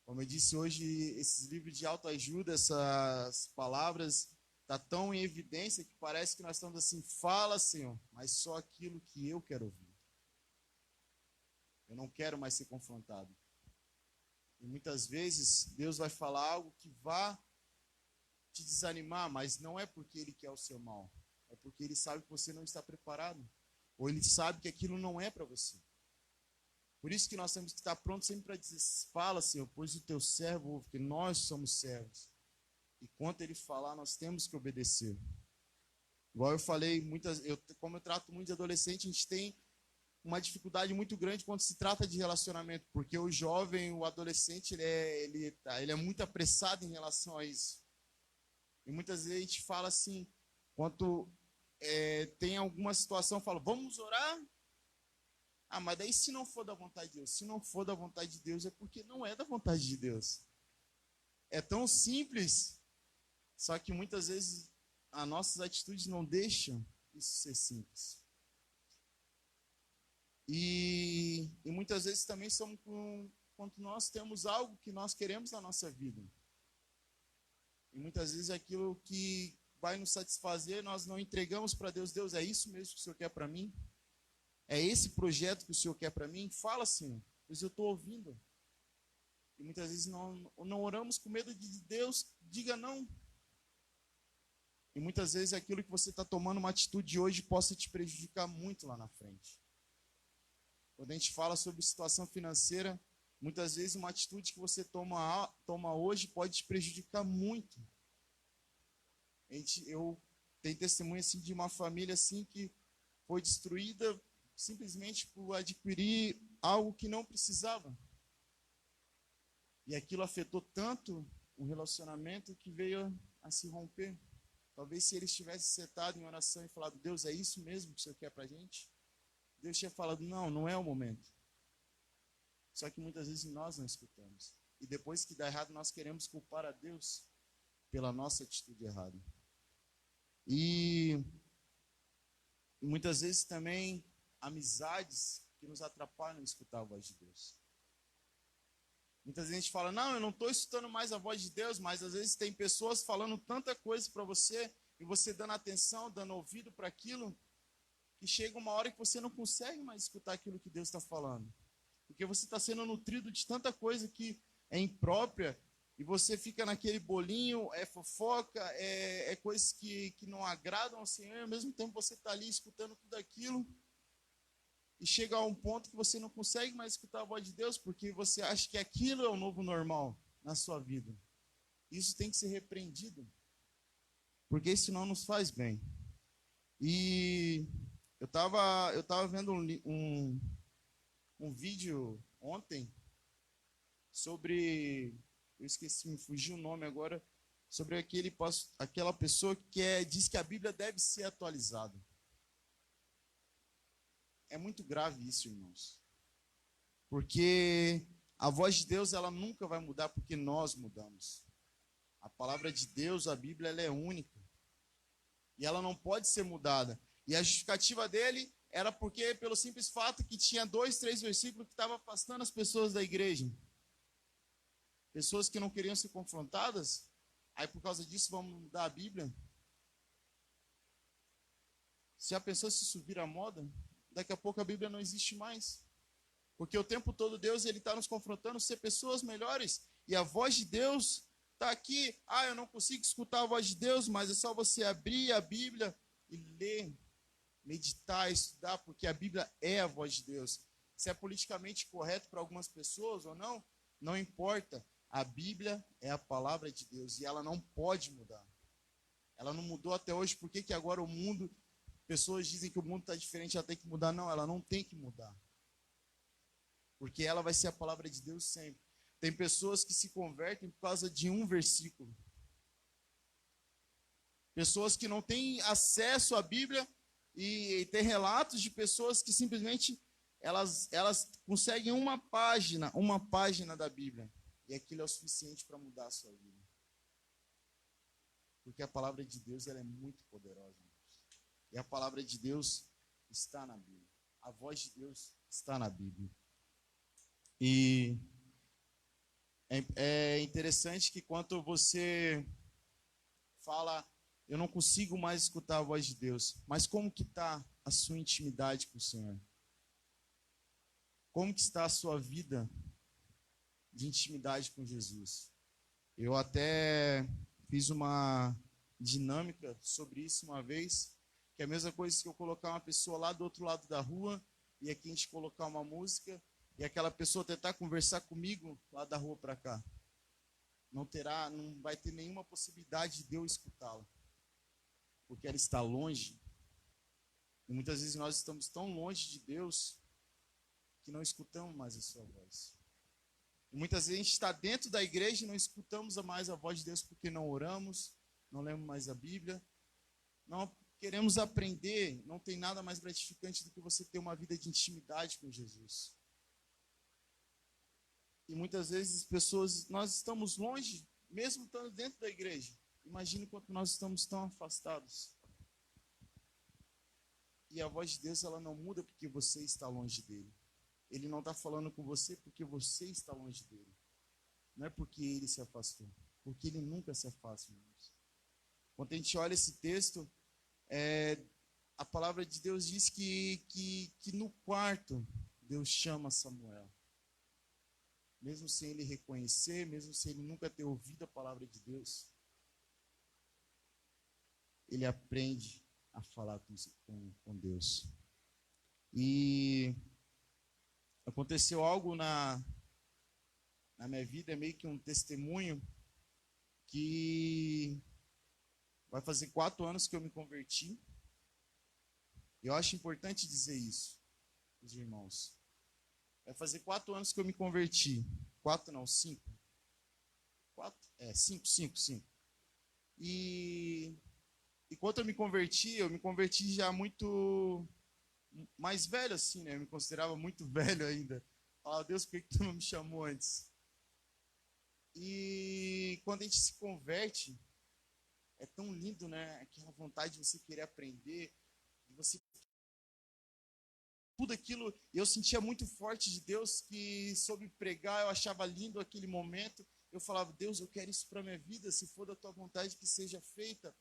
Como eu disse hoje, esses livros de autoajuda, essas palavras, está tão em evidência que parece que nós estamos assim: fala, Senhor, mas só aquilo que eu quero ouvir. Eu não quero mais ser confrontado. E muitas vezes Deus vai falar algo que vá te desanimar, mas não é porque Ele quer o seu mal. É porque Ele sabe que você não está preparado. Ou Ele sabe que aquilo não é para você. Por isso que nós temos que estar prontos sempre para dizer: fala, Senhor, pois o teu servo ouve, porque nós somos servos. E quando Ele falar, nós temos que obedecer. Igual eu falei, como eu trato muito de adolescente, a gente tem uma dificuldade muito grande quando se trata de relacionamento, porque o jovem, o adolescente, ele é muito apressado em relação a isso. E muitas vezes a gente fala assim, quando tem alguma situação, fala: vamos orar? Ah, mas daí se não for da vontade de Deus? Se não for da vontade de Deus, é porque não é da vontade de Deus. É tão simples, só que muitas vezes as nossas atitudes não deixam isso ser simples. E muitas vezes também somos quando nós temos algo que nós queremos na nossa vida. E muitas vezes aquilo que vai nos satisfazer, nós não entregamos para Deus. Deus, é isso mesmo que o Senhor quer para mim? É esse projeto que o Senhor quer para mim? Fala, Senhor, pois eu estou ouvindo. E muitas vezes não oramos com medo de Deus diga não. E muitas vezes aquilo que você está tomando uma atitude hoje possa te prejudicar muito lá na frente. Quando a gente fala sobre situação financeira, muitas vezes uma atitude que você toma hoje pode te prejudicar muito. Eu Tem testemunho assim de uma família assim que foi destruída simplesmente por adquirir algo que não precisava. E aquilo afetou tanto o relacionamento que veio a se romper. Talvez se eles tivessem sentado em oração e falado, Deus, é isso mesmo que o Senhor quer pra gente? Deus tinha falado, não, não é o momento. Só que muitas vezes nós não escutamos. E depois que dá errado, nós queremos culpar a Deus pela nossa atitude errada. E muitas vezes também amizades que nos atrapalham em escutar a voz de Deus. Muitas vezes a gente fala, não, eu não estou escutando mais a voz de Deus, mas às vezes tem pessoas falando tanta coisa para você, e você dando atenção, dando ouvido para aquilo, que chega uma hora que você não consegue mais escutar aquilo que Deus está falando. Porque você está sendo nutrido de tanta coisa que é imprópria, e você fica naquele bolinho, é fofoca, é coisas que não agradam ao Senhor, e ao mesmo tempo você está ali escutando tudo aquilo, e chega a um ponto que você não consegue mais escutar a voz de Deus, porque você acha que aquilo é o novo normal na sua vida. Isso tem que ser repreendido, porque isso não nos faz bem. E eu tava vendo um vídeo ontem sobre, eu esqueci, me fugiu o nome agora, sobre aquela pessoa que diz que a Bíblia deve ser atualizada. É muito grave isso, irmãos. Porque a voz de Deus, ela nunca vai mudar porque nós mudamos. A palavra de Deus, a Bíblia, ela é única. E ela não pode ser mudada. E a justificativa dele era porque, pelo simples fato que tinha 2, 3 versículos que estavam afastando as pessoas da igreja. Pessoas que não queriam ser confrontadas, aí por causa disso vamos mudar a Bíblia. Se a pessoa se subir à moda, daqui a pouco a Bíblia não existe mais. Porque o tempo todo Deus está nos confrontando a ser pessoas melhores. E a voz de Deus está aqui. Eu não consigo escutar a voz de Deus, mas é só você abrir a Bíblia e ler, meditar, estudar, porque a Bíblia é a voz de Deus. Se é politicamente correto para algumas pessoas ou não, não importa. A Bíblia é a palavra de Deus e ela não pode mudar. Ela não mudou até hoje, por que agora o mundo... Pessoas dizem que o mundo está diferente, ela tem que mudar. Não, ela não tem que mudar. Porque ela vai ser a palavra de Deus sempre. Tem pessoas que se convertem por causa de um versículo. Pessoas que não têm acesso à Bíblia e tem relatos de pessoas que simplesmente elas conseguem uma página da Bíblia. E aquilo é o suficiente para mudar a sua vida. Porque a palavra de Deus ela é muito poderosa. E a palavra de Deus está na Bíblia. A voz de Deus está na Bíblia. E é interessante que quando você fala, eu não consigo mais escutar a voz de Deus, mas como que está a sua intimidade com o Senhor? Como que está a sua vida de intimidade com Jesus? Eu até fiz uma dinâmica sobre isso uma vez, que é a mesma coisa que eu colocar uma pessoa lá do outro lado da rua, e aqui a gente colocar uma música, e aquela pessoa tentar conversar comigo lá da rua para cá. Não vai ter nenhuma possibilidade de eu escutá-la. Porque ela está longe. E muitas vezes nós estamos tão longe de Deus que não escutamos mais a sua voz. E muitas vezes a gente está dentro da igreja e não escutamos mais a voz de Deus porque não oramos, não lemos mais a Bíblia, não queremos aprender. Não tem nada mais gratificante do que você ter uma vida de intimidade com Jesus. E muitas vezes nós estamos longe, mesmo estando dentro da igreja. Imagine quanto nós estamos tão afastados. E a voz de Deus, ela não muda porque você está longe dele. Ele não está falando com você porque você está longe dele. Não é porque ele se afastou. Porque ele nunca se afasta, irmãos. Quando a gente olha esse texto, a palavra de Deus diz que no quarto Deus chama Samuel. Mesmo sem ele reconhecer, mesmo sem ele nunca ter ouvido a palavra de Deus, ele aprende a falar com Deus. E aconteceu algo na minha vida, meio que um testemunho, que Vai fazer 4 anos que eu me converti. Eu acho importante dizer isso, os irmãos. Vai fazer 4 anos que eu me converti. 4 não, 5. 4? 5. E quando eu me converti já muito mais velho assim, né? Eu me considerava muito velho ainda. Falava, Deus, por que tu não me chamou antes? E quando a gente se converte, é tão lindo, né? Aquela vontade de você querer aprender, de você... Tudo aquilo, eu sentia muito forte de Deus, que soube pregar, eu achava lindo aquele momento. Eu falava, Deus, eu quero isso para minha vida, se for da tua vontade que seja feita.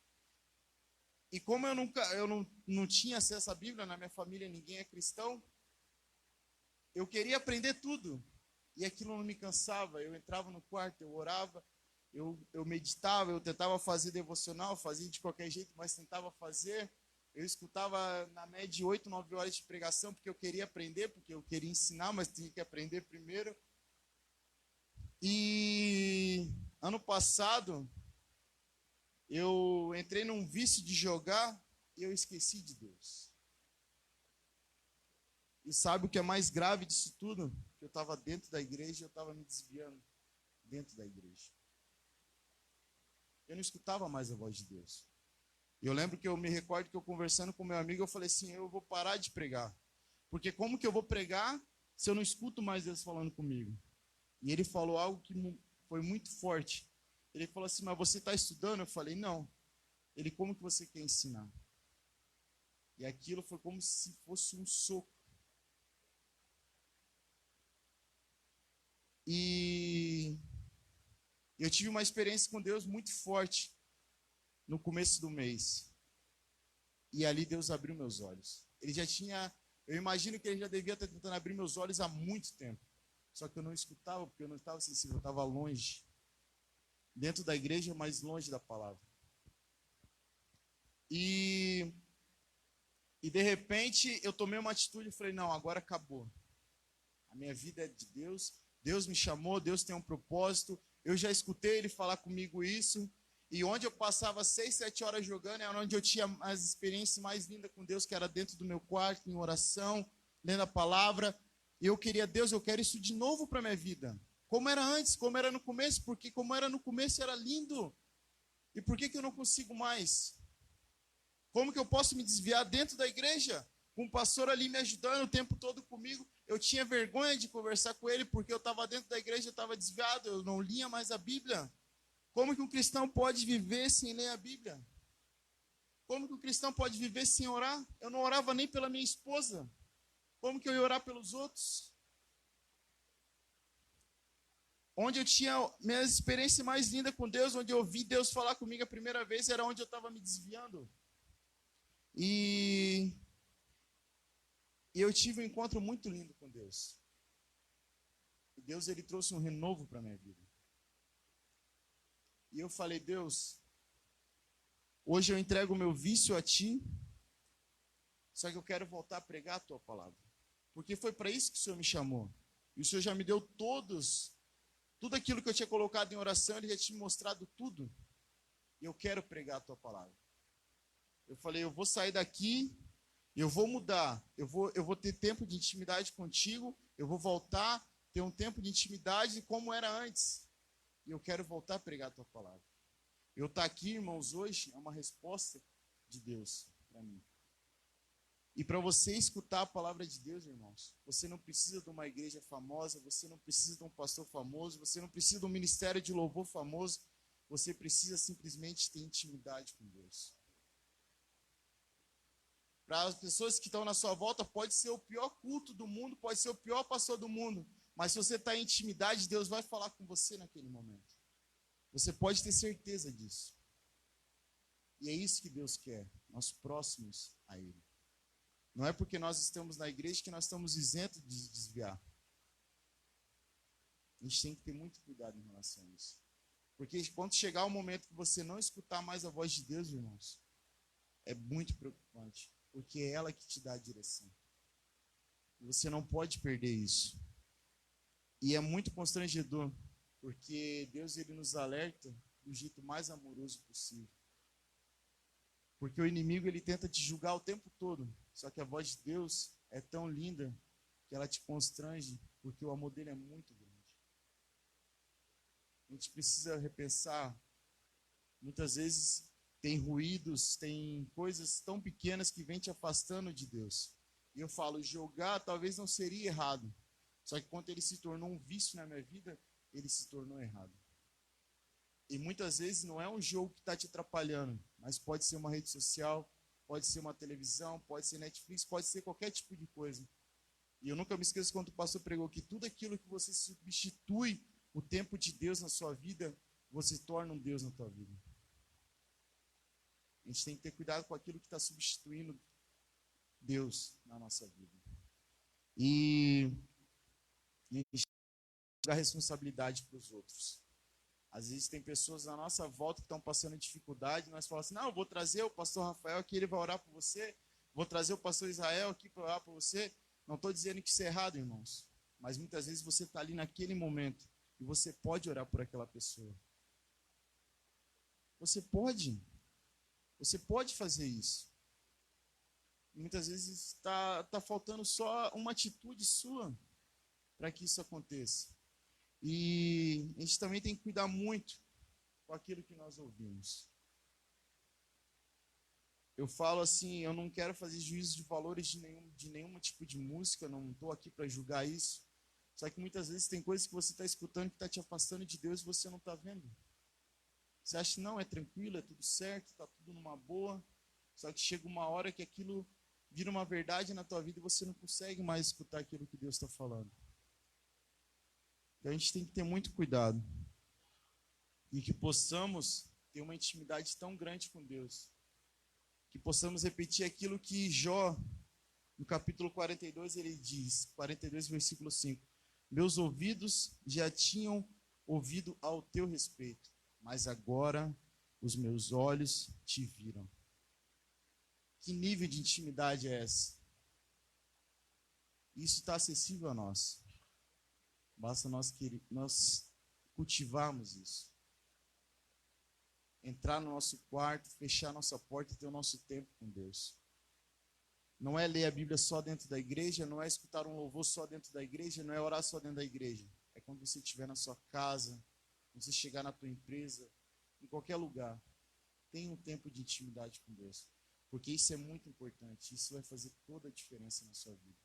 E como eu não tinha acesso à Bíblia, na minha família ninguém é cristão, eu queria aprender tudo. E aquilo não me cansava. Eu entrava no quarto, eu orava, eu meditava, eu tentava fazer devocional, fazia de qualquer jeito, mas tentava fazer. Eu escutava na média 8, 9 horas de pregação, porque eu queria aprender, porque eu queria ensinar, mas tinha que aprender primeiro. E ano passado, eu entrei num vício de jogar e eu esqueci de Deus. E sabe o que é mais grave disso tudo? Eu estava dentro da igreja e eu estava me desviando dentro da igreja. Eu não escutava mais a voz de Deus. E eu lembro que eu me recordo que eu conversando com meu amigo, eu falei assim, eu vou parar de pregar. Porque como que eu vou pregar se eu não escuto mais Deus falando comigo? E ele falou algo que foi muito forte. Ele falou assim, mas você está estudando? Eu falei, não. Ele, como que você quer ensinar? E aquilo foi como se fosse um soco. E eu tive uma experiência com Deus muito forte no começo do mês. E ali Deus abriu meus olhos. Ele já tinha, eu imagino que ele já devia estar tentando abrir meus olhos há muito tempo. Só que eu não escutava, porque eu não estava sensível, eu estava longe. Dentro da igreja, mas longe da palavra. E de repente eu tomei uma atitude e falei, não, agora acabou. A minha vida é de Deus. Deus me chamou, Deus tem um propósito. Eu já escutei ele falar comigo isso. E onde eu passava 6, 7 horas jogando, era onde eu tinha as experiências mais lindas com Deus, que era dentro do meu quarto, em oração, lendo a palavra. E eu queria, Deus, eu quero isso de novo para a minha vida. Como era antes, como era no começo, porque como era no começo era lindo. E por que eu não consigo mais? Como que eu posso me desviar dentro da igreja? Com o pastor ali me ajudando o tempo todo comigo. Eu tinha vergonha de conversar com ele, porque eu estava dentro da igreja, eu estava desviado, eu não lia mais a Bíblia. Como que um cristão pode viver sem ler a Bíblia? Como que um cristão pode viver sem orar? Eu não orava nem pela minha esposa. Como que eu ia orar pelos outros? Onde eu tinha minha experiência mais linda com Deus, onde eu ouvi Deus falar comigo a primeira vez, era onde eu estava me desviando. E eu tive um encontro muito lindo com Deus. E Deus, ele trouxe um renovo para a minha vida. E eu falei, Deus, hoje eu entrego o meu vício a Ti, só que eu quero voltar a pregar a Tua palavra. Porque foi para isso que o Senhor me chamou. E o Senhor já me deu tudo aquilo que eu tinha colocado em oração, Ele já tinha me mostrado tudo. E eu quero pregar a Tua palavra. Eu falei, eu vou sair daqui, eu vou mudar, eu vou ter tempo de intimidade contigo, eu vou voltar, ter um tempo de intimidade como era antes. E eu quero voltar a pregar a Tua palavra. Eu estar aqui, irmãos, hoje é uma resposta de Deus para mim. E para você escutar a palavra de Deus, irmãos, você não precisa de uma igreja famosa, você não precisa de um pastor famoso, você não precisa de um ministério de louvor famoso, você precisa simplesmente ter intimidade com Deus. Para as pessoas que estão na sua volta, pode ser o pior culto do mundo, pode ser o pior pastor do mundo, mas se você está em intimidade, Deus vai falar com você naquele momento. Você pode ter certeza disso. E é isso que Deus quer, nós próximos a Ele. Não é porque nós estamos na igreja que nós estamos isentos de desviar. A gente tem que ter muito cuidado em relação a isso. Porque quando chegar o momento que você não escutar mais a voz de Deus, irmãos, é muito preocupante. Porque é ela que te dá a direção. E você não pode perder isso. E é muito constrangedor, porque Deus, ele nos alerta do jeito mais amoroso possível. Porque o inimigo, ele tenta te julgar o tempo todo. Só que a voz de Deus é tão linda que ela te constrange, porque o amor dele é muito grande. A gente precisa repensar. Muitas vezes tem ruídos, tem coisas tão pequenas que vêm te afastando de Deus. E eu falo, jogar talvez não seria errado. Só que quando ele se tornou um vício na minha vida, ele se tornou errado. E muitas vezes não é um jogo que está te atrapalhando, mas pode ser uma rede social, pode ser uma televisão, pode ser Netflix, pode ser qualquer tipo de coisa. E eu nunca me esqueço quando o pastor pregou que tudo aquilo que você substitui o tempo de Deus na sua vida, você torna um Deus na tua vida. A gente tem que ter cuidado com aquilo que está substituindo Deus na nossa vida. E a gente tem que dar responsabilidade para os outros. Às vezes tem pessoas na nossa volta que estão passando dificuldade, nós falamos assim, não, eu vou trazer o pastor Rafael aqui, ele vai orar por você, vou trazer o pastor Israel aqui para orar por você. Não estou dizendo que isso é errado, irmãos, mas muitas vezes você está ali naquele momento e você pode orar por aquela pessoa. Você pode fazer isso. E muitas vezes está faltando só uma atitude sua para que isso aconteça. E a gente também tem que cuidar muito com aquilo que nós ouvimos. Eu falo assim, eu não quero fazer juízo de valores de nenhum tipo de música, não estou aqui para julgar isso. Só que muitas vezes tem coisas que você está escutando que está te afastando de Deus e você não está vendo. Você acha que não, é tranquilo, é tudo certo, está tudo numa boa. Só que chega uma hora que aquilo vira uma verdade na tua vida e você não consegue mais escutar aquilo que Deus está falando. Então a gente tem que ter muito cuidado. E que possamos ter uma intimidade tão grande com Deus. Que possamos repetir aquilo que Jó, no capítulo 42, ele diz, 42, versículo 5. Meus ouvidos já tinham ouvido ao teu respeito, mas agora os meus olhos te viram. Que nível de intimidade é essa? Isso está acessível a nós. Basta nós cultivarmos isso. Entrar no nosso quarto, fechar nossa porta e ter o nosso tempo com Deus. Não é ler a Bíblia só dentro da igreja, não é escutar um louvor só dentro da igreja, não é orar só dentro da igreja. É quando você estiver na sua casa, quando você chegar na tua empresa, em qualquer lugar. Tenha um tempo de intimidade com Deus. Porque isso é muito importante. Isso vai fazer toda a diferença na sua vida.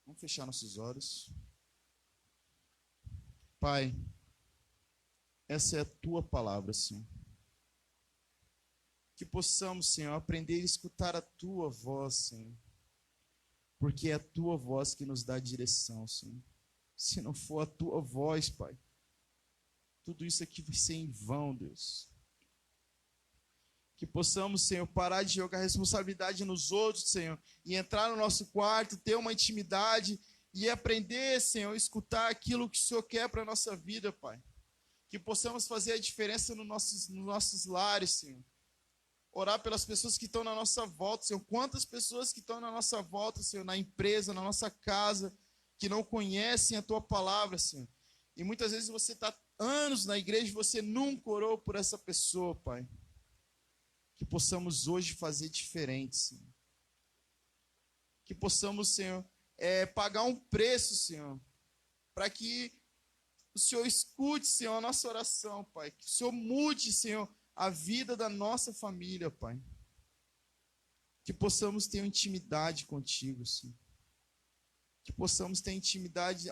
Vamos fechar nossos olhos. Pai, essa é a tua palavra, Senhor. Que possamos, Senhor, aprender a escutar a tua voz, Senhor. Porque é a tua voz que nos dá direção, Senhor. Se não for a tua voz, Pai, tudo isso aqui vai ser em vão, Deus. Que possamos, Senhor, parar de jogar responsabilidade nos outros, Senhor, e entrar no nosso quarto, ter uma intimidade e aprender, Senhor, a escutar aquilo que o Senhor quer para a nossa vida, Pai. Que possamos fazer a diferença nos nossos lares, Senhor. Orar pelas pessoas que estão na nossa volta, Senhor. Quantas pessoas que estão na nossa volta, Senhor, na empresa, na nossa casa, que não conhecem a tua palavra, Senhor. E muitas vezes você está anos na igreja e você nunca orou por essa pessoa, Pai. Que possamos hoje fazer diferente, Senhor. Que possamos, Senhor, pagar um preço, Senhor, para que o Senhor escute, Senhor, a nossa oração, Pai. Que o Senhor mude, Senhor, a vida da nossa família, Pai. Que possamos ter uma intimidade contigo, Senhor. Que possamos ter intimidade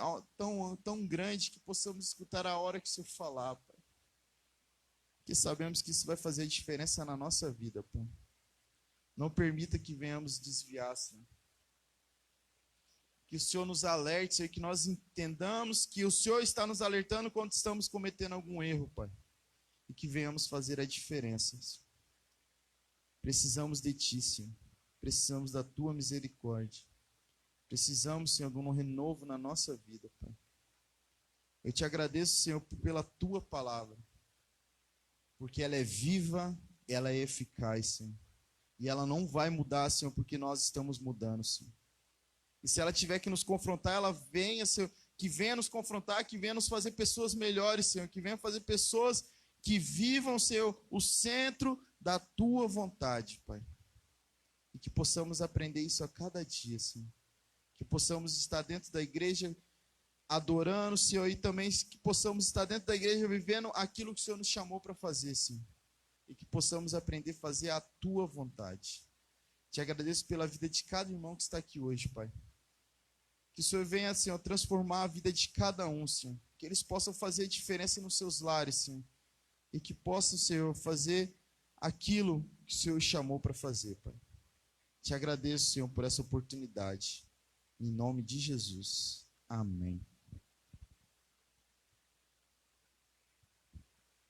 tão grande que possamos escutar a hora que o Senhor falar, Pai. Que sabemos que isso vai fazer diferença na nossa vida, Pai. Não permita que venhamos desviar, Senhor. Que o Senhor nos alerte, Senhor, que nós entendamos que o Senhor está nos alertando quando estamos cometendo algum erro, Pai. E que venhamos fazer a diferença, Senhor. Precisamos de Ti, Senhor. Precisamos da Tua misericórdia. Precisamos, Senhor, de um renovo na nossa vida, Pai. Eu te agradeço, Senhor, pela Tua palavra. Porque ela é viva, ela é eficaz, Senhor. E ela não vai mudar, Senhor, porque nós estamos mudando, Senhor. E se ela tiver que nos confrontar, ela venha, Senhor, que venha nos confrontar, que venha nos fazer pessoas melhores, Senhor. Que venha fazer pessoas que vivam, Senhor, o centro da tua vontade, Pai. E que possamos aprender isso a cada dia, Senhor. Que possamos estar dentro da igreja adorando o Senhor e também que possamos estar dentro da igreja vivendo aquilo que o Senhor nos chamou para fazer, Senhor. E que possamos aprender a fazer a tua vontade. Te agradeço pela vida de cada irmão que está aqui hoje, Pai. Que o Senhor venha, Senhor, transformar a vida de cada um, Senhor. Que eles possam fazer a diferença nos seus lares, Senhor. E que possam, Senhor, fazer aquilo que o Senhor chamou para fazer, Pai. Te agradeço, Senhor, por essa oportunidade. Em nome de Jesus. Amém.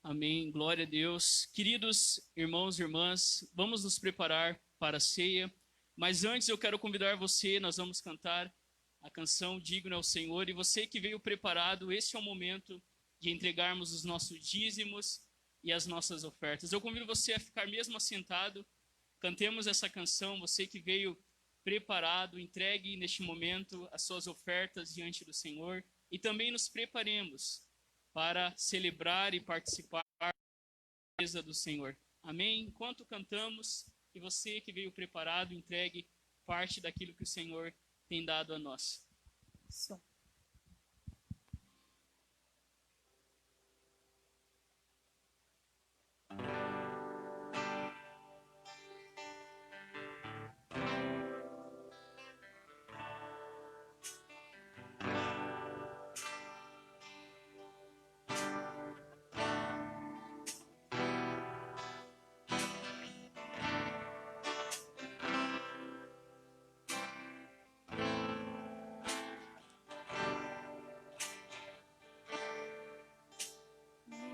Amém. Glória a Deus. Queridos irmãos e irmãs, vamos nos preparar para a ceia. Mas antes eu quero convidar você, nós vamos cantar a canção Digno ao Senhor. E você que veio preparado, esse é o momento de entregarmos os nossos dízimos e as nossas ofertas. Eu convido você a ficar mesmo assentado. Cantemos essa canção. Você que veio preparado, entregue neste momento as suas ofertas diante do Senhor. E também nos preparemos para celebrar e participar da mesa do Senhor. Amém? Enquanto cantamos, que você que veio preparado, entregue parte daquilo que o Senhor tem dado a nós. Som.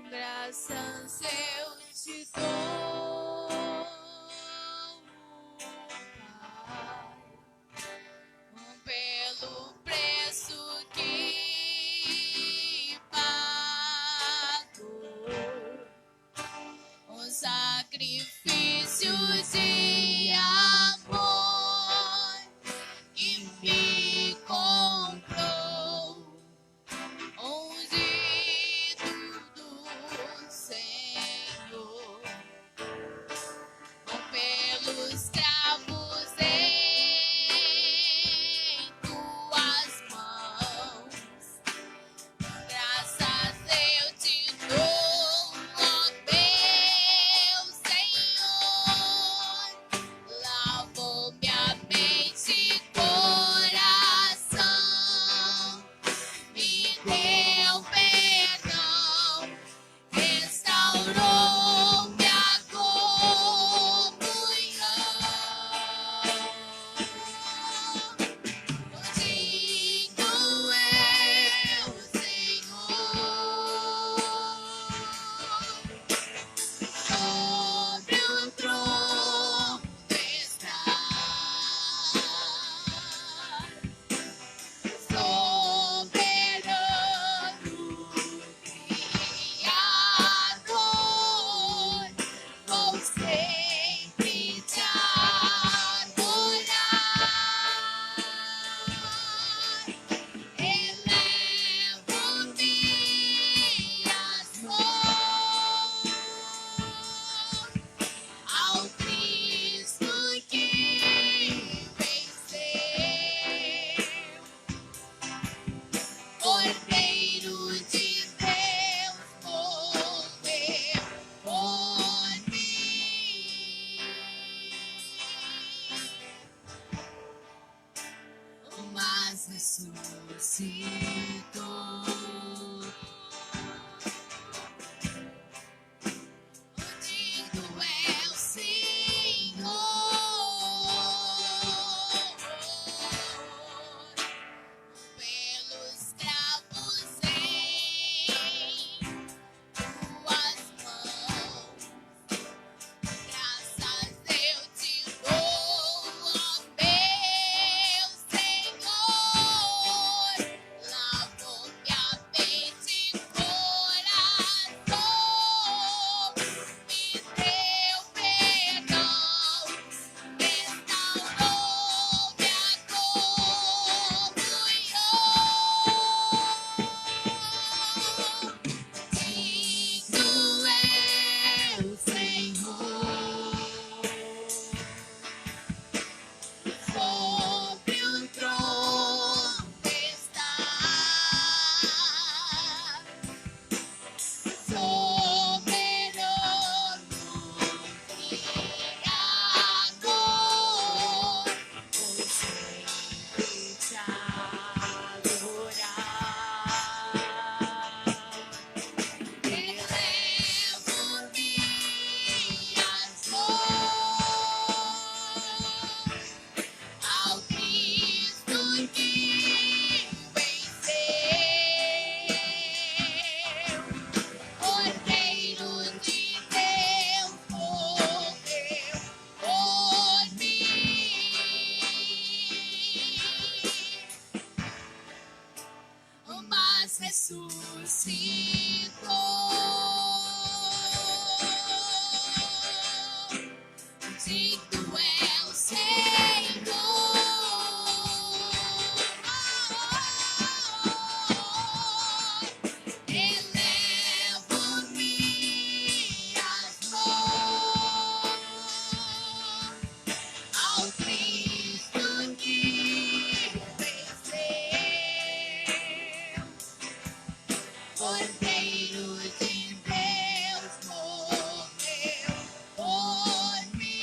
Graças eu te dou, Pai, pelo preço que pagou, um sacrifício de amor que me comprou. Ungido do Senhor, pelos cravos em tuas mãos, graças eu te dou, ó meu Senhor, lavou minha mente e coração, me deu perdão, restaurou minha comunhão. Digno é o Senhor, sobre o trono está. Soberano Criador, vou sempre te adorar. Elevo minhas mãos ao Cristo que venceu. Cordeiro de Deus, morreu por mim, mas ressuscitou. Digno é o Senhor, pelos cravos em tuas mãos, graças eu te dou, ó meu Senhor, lavou minha Digno é o Senhor. Elevo minhas mãos ao Cristo que venceu, Cordeiro de Deus morreu por mim.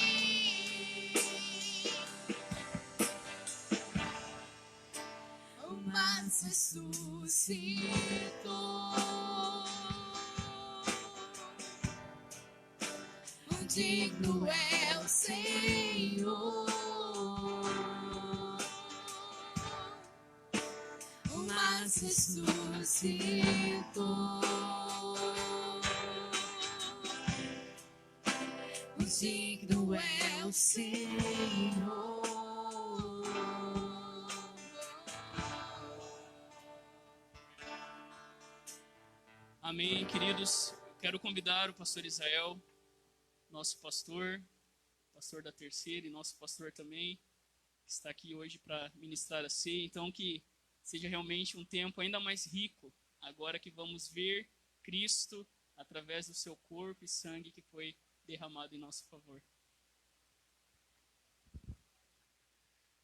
Mas ressuscitou. Digno é o Senhor. Mas ressuscitou. Digno é o Senhor. Amém, queridos. Quero convidar o pastor Israel, nosso pastor da terceira e nosso pastor também, que está aqui hoje para ministrar a ceia. Então, que seja realmente um tempo ainda mais rico, agora que vamos ver Cristo através do seu corpo e sangue que foi derramado em nosso favor.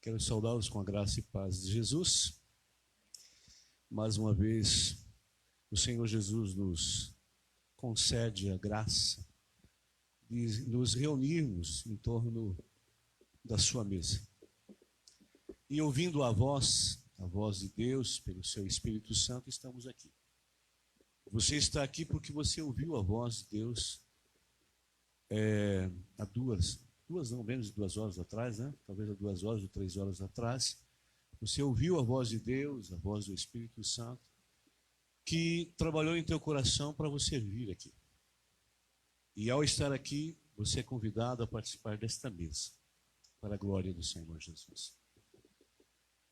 Quero saudá-los com a graça e paz de Jesus. Mais uma vez, o Senhor Jesus nos concede a graça de nos reunirmos em torno da sua mesa. E ouvindo a voz de Deus, pelo seu Espírito Santo, estamos aqui. Você está aqui porque você ouviu a voz de Deus há menos de 2 horas atrás, né? Talvez há 2 horas ou 3 horas atrás. Você ouviu a voz de Deus, a voz do Espírito Santo, que trabalhou em teu coração para você vir aqui. E ao estar aqui, você é convidado a participar desta mesa, para a glória do Senhor Jesus.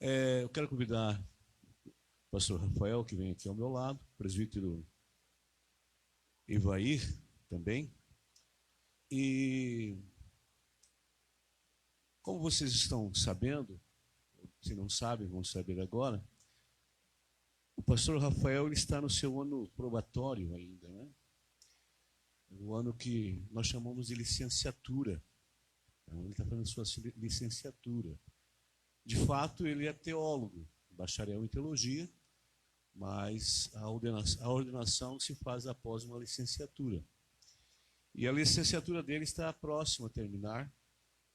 Eu quero convidar o pastor Rafael, que vem aqui ao meu lado, o presbítero Evair também. E como vocês estão sabendo, se não sabem, vão saber agora, o pastor Rafael ele está no seu ano probatório ainda, né? O ano que nós chamamos de licenciatura. Então, ele está fazendo sua licenciatura. De fato, ele é teólogo, bacharel em teologia, mas a ordenação se faz após uma licenciatura. E a licenciatura dele está próxima a terminar.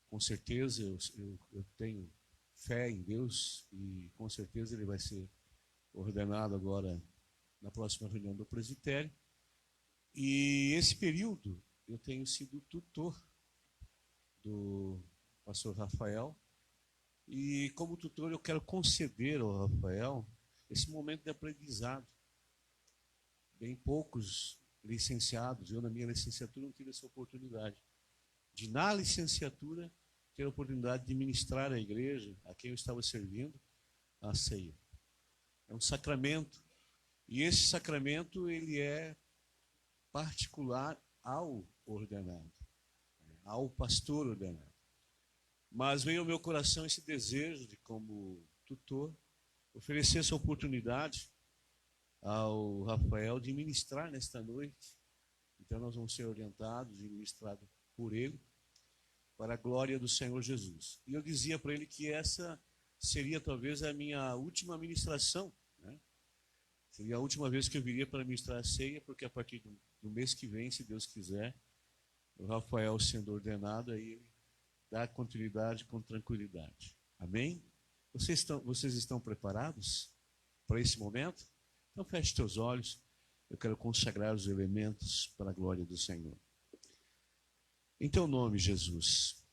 Com certeza, eu tenho fé em Deus e com certeza ele vai ser ordenado agora na próxima reunião do presbitério. E esse período eu tenho sido tutor do pastor Rafael. E como tutor eu quero conceder ao Rafael esse momento de aprendizado. Bem poucos licenciados, eu na minha licenciatura não tive essa oportunidade de, na licenciatura, ter a oportunidade de ministrar à igreja, a quem eu estava servindo, a ceia. É um sacramento, e esse sacramento ele é particular ao ordenado, ao pastor ordenado. Mas veio ao meu coração esse desejo de, como tutor, oferecer essa oportunidade ao Rafael de ministrar nesta noite. Então nós vamos ser orientados e ministrados por ele, para a glória do Senhor Jesus. E eu dizia para ele que essa seria talvez a minha última ministração, né? Seria a última vez que eu viria para ministrar a ceia, porque a partir do mês que vem, se Deus quiser, o Rafael sendo ordenado, aí ele dá continuidade com tranquilidade. Amém? Vocês estão preparados para esse momento? Então feche teus olhos. Eu quero consagrar os elementos para a glória do Senhor. Em teu nome, Jesus,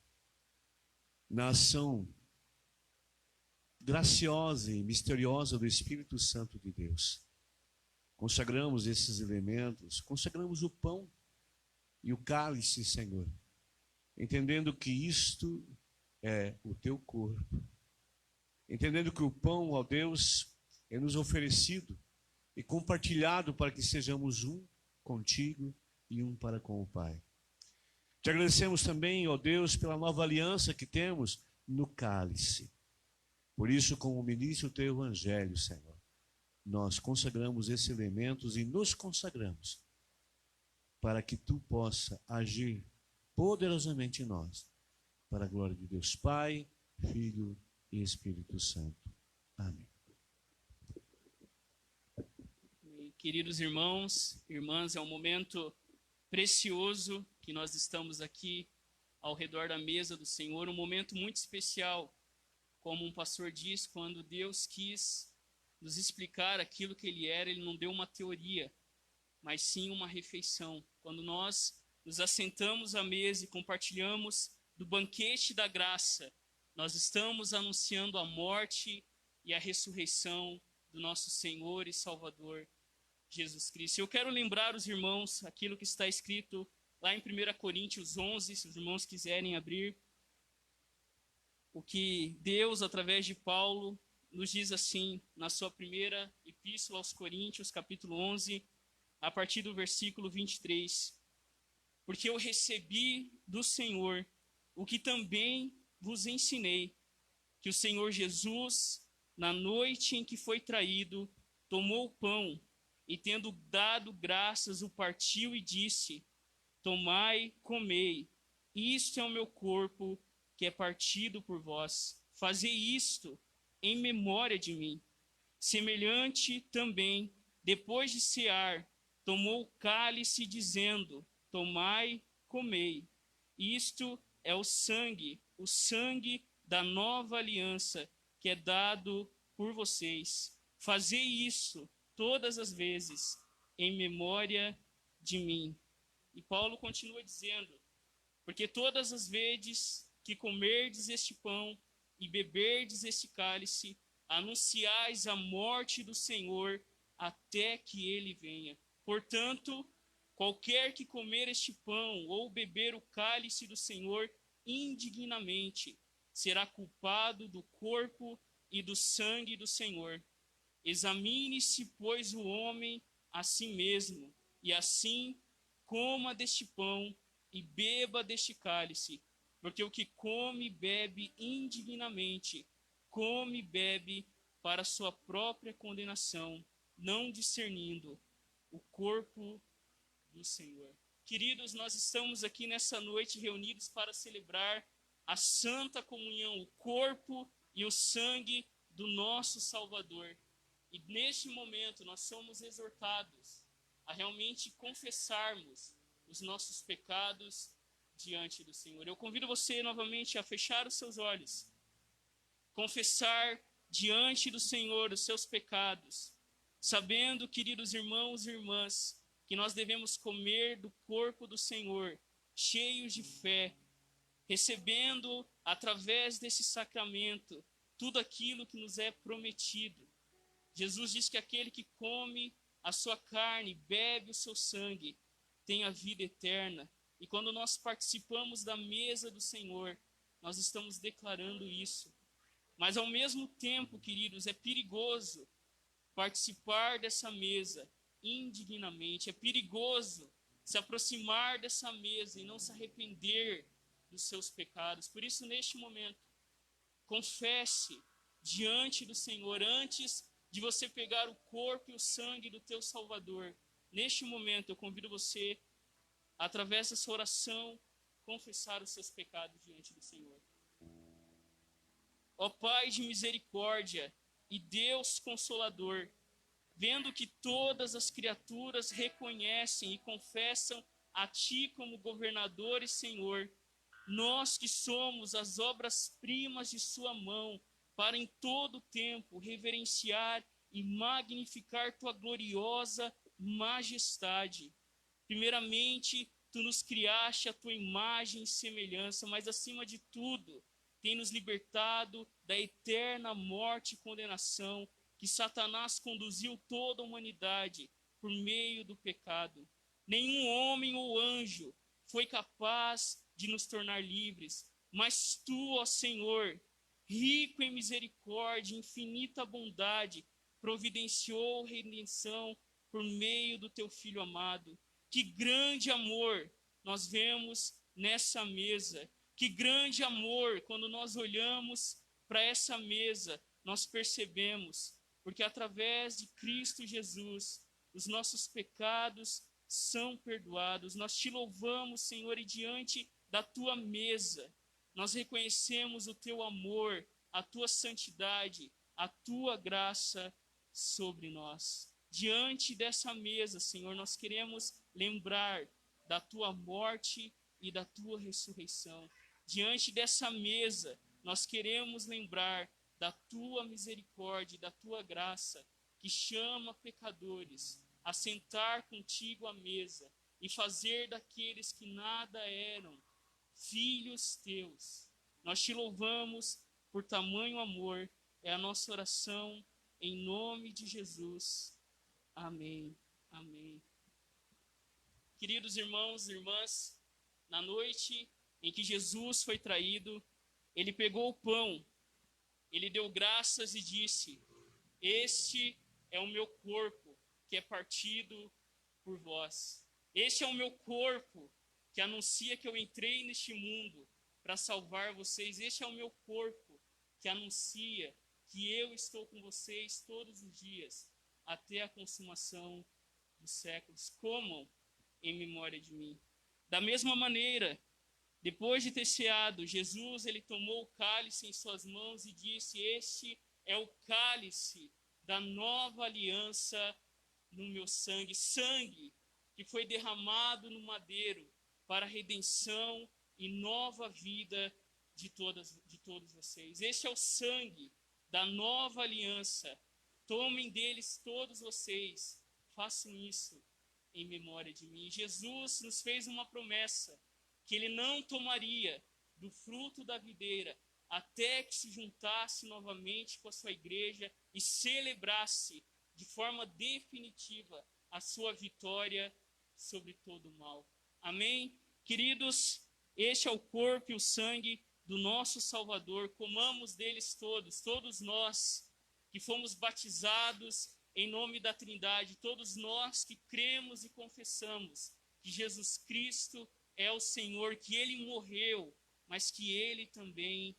na ação graciosa e misteriosa do Espírito Santo de Deus, consagramos esses elementos, consagramos o pão e o cálice, Senhor, entendendo que isto é o teu corpo, entendendo que o pão, ó Deus, é nos oferecido e compartilhado para que sejamos um contigo e um para com o Pai. Te agradecemos também, ó Deus, pela nova aliança que temos no cálice. Por isso, como ministro do teu evangelho, Senhor, nós consagramos esses elementos e nos consagramos para que tu possa agir poderosamente em nós, para a glória de Deus Pai, Filho e Espírito Santo. Amém. Queridos irmãos, irmãs, é um momento precioso que nós estamos aqui ao redor da mesa do Senhor, um momento muito especial, como um pastor diz, quando Deus quis nos explicar aquilo que Ele era, Ele não deu uma teoria, mas sim uma refeição. Quando nós nos assentamos à mesa e compartilhamos do banquete da graça, nós estamos anunciando a morte e a ressurreição do nosso Senhor e Salvador, Jesus Cristo. Eu quero lembrar os irmãos aquilo que está escrito lá em 1 Coríntios 11, se os irmãos quiserem abrir, o que Deus, através de Paulo, nos diz assim, na sua primeira epístola aos Coríntios, capítulo 11, a partir do versículo 23. Porque eu recebi do Senhor o que também vos ensinei, que o Senhor Jesus, na noite em que foi traído, tomou o pão, e tendo dado graças, o partiu e disse: tomai, comei, isto é o meu corpo, que é partido por vós. Fazei isto em memória de mim. Semelhante também, depois de cear, tomou o cálice, dizendo: tomai, comei, isto é o sangue da nova aliança, que é dado por vocês. Fazei isso todas as vezes em memória de mim. E Paulo continua dizendo: porque todas as vezes que comerdes este pão e beberdes este cálice, anunciais a morte do Senhor até que ele venha. Portanto, qualquer que comer este pão ou beber o cálice do Senhor indignamente, será culpado do corpo e do sangue do Senhor. Examine-se, pois, o homem a si mesmo, e assim coma deste pão e beba deste cálice, porque o que come e bebe indignamente, come e bebe para sua própria condenação, não discernindo o corpo do Senhor. Queridos, nós estamos aqui nessa noite reunidos para celebrar a Santa Comunhão, o corpo e o sangue do nosso Salvador. E neste momento nós somos exortados a realmente confessarmos os nossos pecados diante do Senhor. Eu convido você novamente a fechar os seus olhos, confessar diante do Senhor os seus pecados, sabendo, queridos irmãos e irmãs, que nós devemos comer do corpo do Senhor, cheios de fé, recebendo através desse sacramento tudo aquilo que nos é prometido. Jesus diz que aquele que come a sua carne, bebe o seu sangue, tem a vida eterna. E quando nós participamos da mesa do Senhor, nós estamos declarando isso. Mas ao mesmo tempo, queridos, é perigoso participar dessa mesa indignamente. É perigoso se aproximar dessa mesa e não se arrepender dos seus pecados. Por isso, neste momento, confesse diante do Senhor antes de você pegar o corpo e o sangue do teu Salvador. Neste momento, eu convido você, através dessa oração, confessar os seus pecados diante do Senhor. Ó Pai de misericórdia e Deus Consolador, vendo que todas as criaturas reconhecem e confessam a Ti como governador e Senhor, nós que somos as obras-primas de Sua mão, para em todo tempo reverenciar e magnificar Tua gloriosa majestade. Primeiramente, Tu nos criaste a Tua imagem e semelhança, mas acima de tudo, tem nos libertado da eterna morte e condenação que Satanás conduziu toda a humanidade por meio do pecado. Nenhum homem ou anjo foi capaz de nos tornar livres, mas Tu, ó Senhor, rico em misericórdia e infinita bondade, providenciou redenção por meio do teu Filho amado. Que grande amor nós vemos nessa mesa. Que grande amor, quando nós olhamos para essa mesa, nós percebemos, porque através de Cristo Jesus, os nossos pecados são perdoados. Nós te louvamos, Senhor, e diante da tua mesa, nós reconhecemos o teu amor, a tua santidade, a tua graça sobre nós. Diante dessa mesa, Senhor, nós queremos lembrar da tua morte e da tua ressurreição. Diante dessa mesa, nós queremos lembrar da tua misericórdia, da tua graça, que chama pecadores a sentar contigo à mesa e fazer daqueles que nada eram filhos teus. Nós te louvamos por tamanho amor. É a nossa oração em nome de Jesus. Amém. Amém. Queridos irmãos e irmãs, na noite em que Jesus foi traído, ele pegou o pão, ele deu graças e disse: este é o meu corpo que é partido por vós. Este é o meu corpo que anuncia que eu entrei neste mundo para salvar vocês. Este é o meu corpo que anuncia que eu estou com vocês todos os dias, até a consumação dos séculos. Comam em memória de mim. Da mesma maneira, depois de ter ceado, Jesus ele tomou o cálice em suas mãos e disse: este é o cálice da nova aliança no meu sangue, sangue que foi derramado no madeiro para a redenção e nova vida de todos vocês. Este é o sangue da nova aliança. Tomem deles todos vocês, façam isso em memória de mim. Jesus nos fez uma promessa, que ele não tomaria do fruto da videira até que se juntasse novamente com a sua igreja e celebrasse de forma definitiva a sua vitória sobre todo o mal. Amém? Queridos, este é o corpo e o sangue do nosso Salvador. Comamos deles todos nós que fomos batizados em nome da Trindade, todos nós que cremos e confessamos que Jesus Cristo é o Senhor, que Ele morreu, mas que Ele também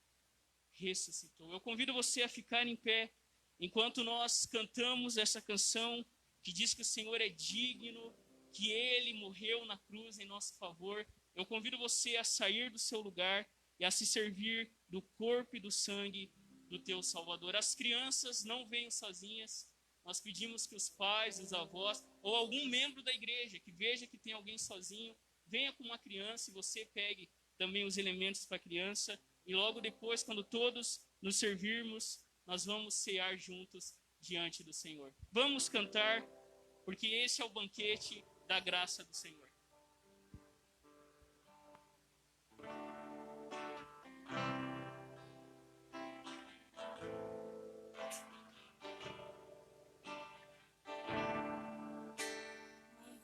ressuscitou. Eu convido você a ficar em pé enquanto nós cantamos essa canção que diz que o Senhor é digno, que Ele morreu na cruz em nosso favor. Eu convido você a sair do seu lugar e a se servir do corpo e do sangue do teu Salvador. As crianças não venham sozinhas. Nós pedimos que os pais, os avós ou algum membro da igreja que veja que tem alguém sozinho, venha com uma criança e você pegue também os elementos para a criança. E logo depois, quando todos nos servirmos, nós vamos cear juntos diante do Senhor. Vamos cantar, porque esse é o banquete da graça do Senhor.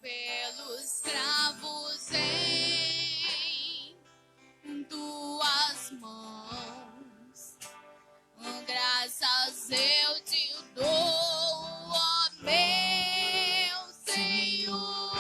Pelos cravos em tuas mãos, graças eu te dou, ó meu Senhor.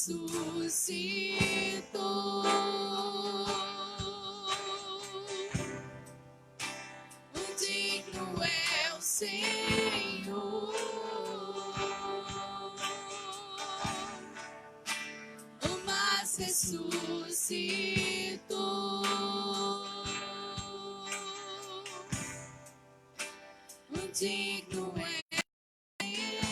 ressuscitou. Digno é o Senhor, mas ressuscitou. Digno é o Senhor.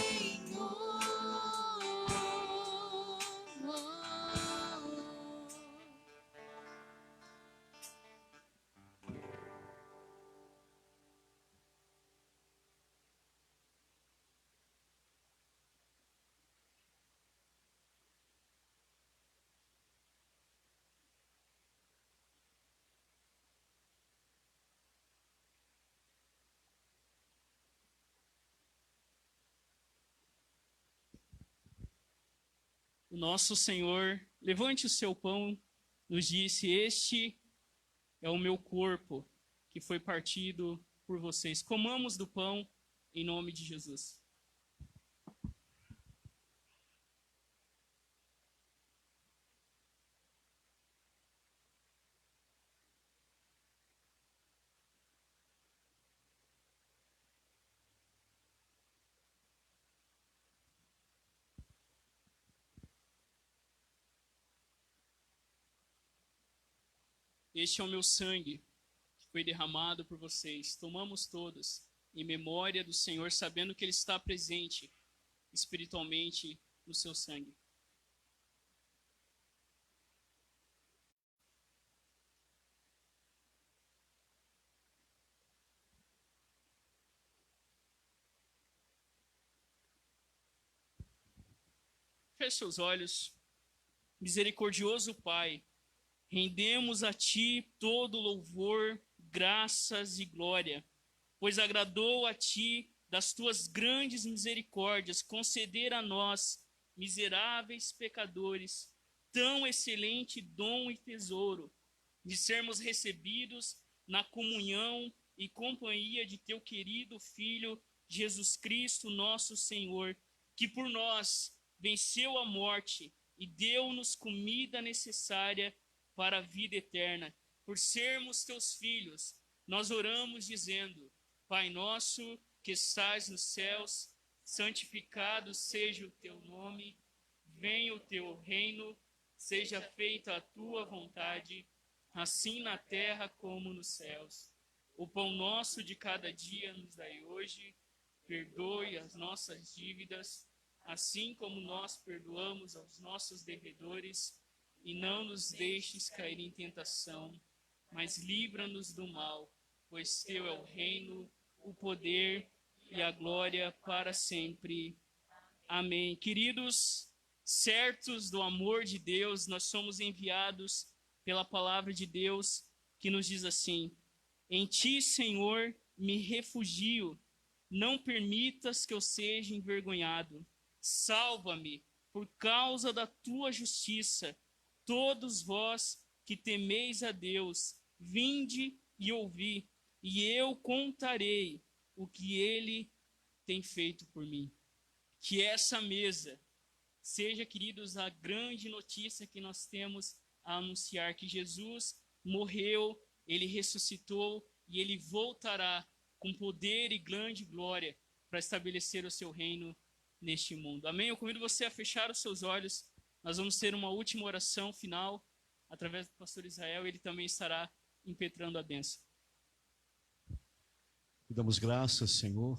O nosso Senhor, levante o seu pão, nos disse: este é o meu corpo, que foi partido por vocês. Comamos do pão, em nome de Jesus. Este é o meu sangue, que foi derramado por vocês. Tomamos todos, em memória do Senhor, sabendo que Ele está presente espiritualmente no seu sangue. Feche seus olhos. Misericordioso Pai, rendemos a Ti todo louvor, graças e glória, pois agradou a Ti, das Tuas grandes misericórdias, conceder a nós, miseráveis pecadores, tão excelente dom e tesouro, de sermos recebidos na comunhão e companhia de Teu querido Filho, Jesus Cristo, nosso Senhor, que por nós venceu a morte e deu-nos comida necessária para a vida eterna. Por sermos teus filhos, nós oramos dizendo: Pai nosso que estás nos céus, santificado seja o teu nome, venha o teu reino, seja feita a tua vontade, assim na terra como nos céus. O pão nosso de cada dia nos dai hoje, perdoe as nossas dívidas, assim como nós perdoamos aos nossos devedores, e não nos deixes cair em tentação, mas livra-nos do mal, pois teu é o reino, o poder e a glória para sempre. Amém. Queridos, certos do amor de Deus, nós somos enviados pela palavra de Deus, que nos diz assim: em ti, Senhor, me refugio, não permitas que eu seja envergonhado. Salva-me por causa da tua justiça. Todos vós que temeis a Deus, vinde e ouvi, e eu contarei o que Ele tem feito por mim. Que essa mesa seja, queridos, a grande notícia que nós temos a anunciar, que Jesus morreu, Ele ressuscitou e Ele voltará com poder e grande glória para estabelecer o seu reino neste mundo. Amém? Eu convido você a fechar os seus olhos. Nós vamos ter uma última oração final através do pastor Israel. Ele também estará impetrando a bênção. Te damos graças, Senhor,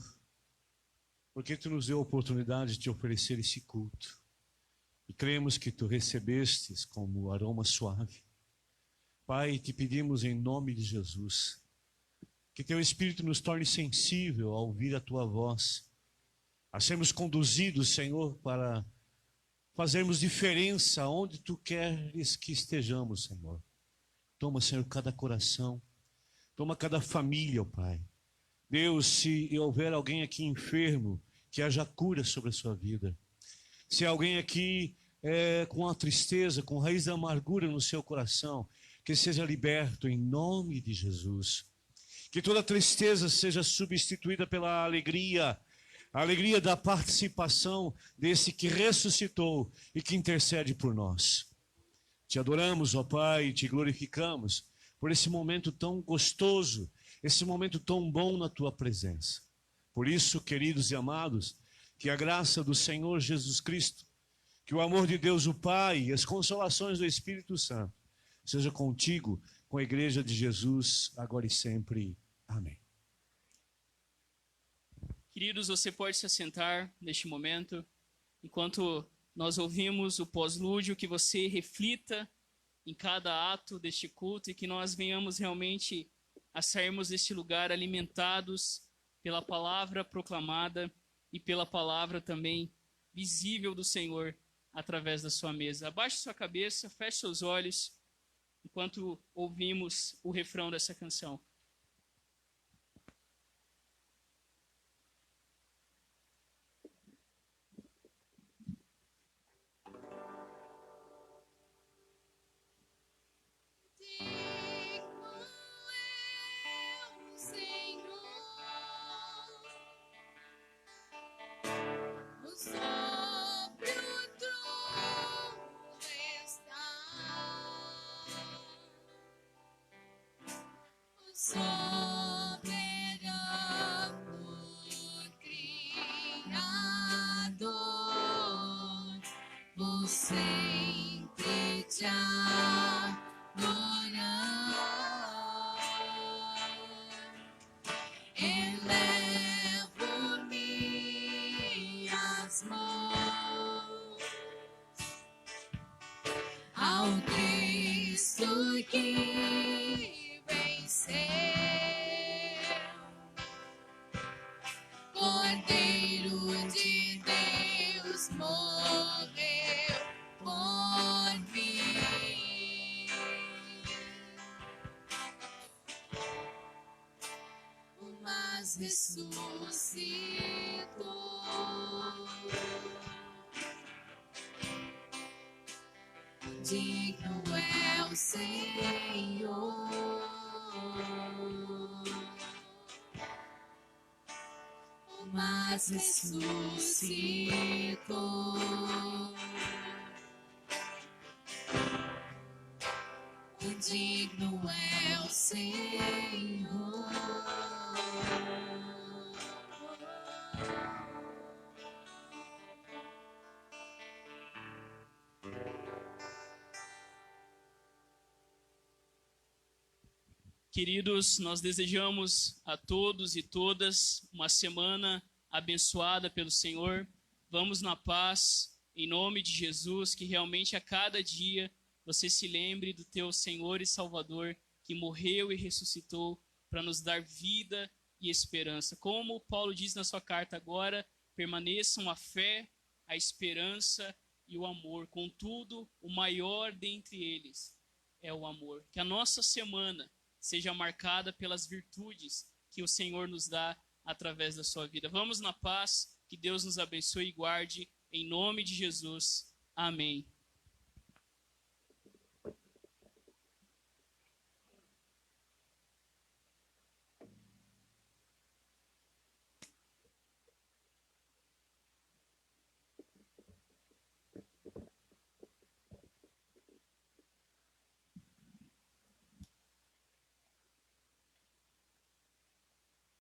porque Tu nos deu a oportunidade de Te oferecer esse culto. E cremos que Tu recebestes como aroma suave. Pai, Te pedimos em nome de Jesus, que Teu Espírito nos torne sensível a ouvir a Tua voz, a sermos conduzidos, Senhor, para fazermos diferença onde Tu queres que estejamos, Senhor. Toma, Senhor, cada coração, toma cada família, ó Pai. Deus, se houver alguém aqui enfermo, que haja cura sobre a sua vida. Se alguém aqui com a tristeza, com raiz da amargura no seu coração, que seja liberto em nome de Jesus. Que toda tristeza seja substituída pela alegria, A alegria da participação desse que ressuscitou e que intercede por nós. Te adoramos, ó Pai, e te glorificamos por esse momento tão gostoso, esse momento tão bom na tua presença. Por isso, queridos e amados, que a graça do Senhor Jesus Cristo, que o amor de Deus o Pai e as consolações do Espírito Santo seja contigo, com a Igreja de Jesus, agora e sempre. Amém. Queridos, você pode se assentar neste momento, enquanto nós ouvimos o pós-lúdio, que você reflita em cada ato deste culto e que nós venhamos realmente a sairmos deste lugar alimentados pela palavra proclamada e pela palavra também visível do Senhor através da sua mesa. Abaixe sua cabeça, feche seus olhos, enquanto ouvimos o refrão dessa canção. Sobre o trono está o soberano Criador, vou sempre te adorar. Elevo minhas mãos ao Cristo que venceu, Cordeiro de Deus morreu por mim. Mas ressuscitou, digno é o Senhor, mas ressuscitou, digno é o Senhor. Queridos, nós desejamos a todos e todas uma semana abençoada pelo Senhor. Vamos na paz, em nome de Jesus, que realmente a cada dia você se lembre do teu Senhor e Salvador, que morreu e ressuscitou para nos dar vida e esperança. Como Paulo diz na sua carta agora, permaneçam a fé, a esperança e o amor. Contudo, o maior dentre eles é o amor. Que a nossa semana seja marcada pelas virtudes que o Senhor nos dá através da sua vida. Vamos na paz, que Deus nos abençoe e guarde, em nome de Jesus. Amém.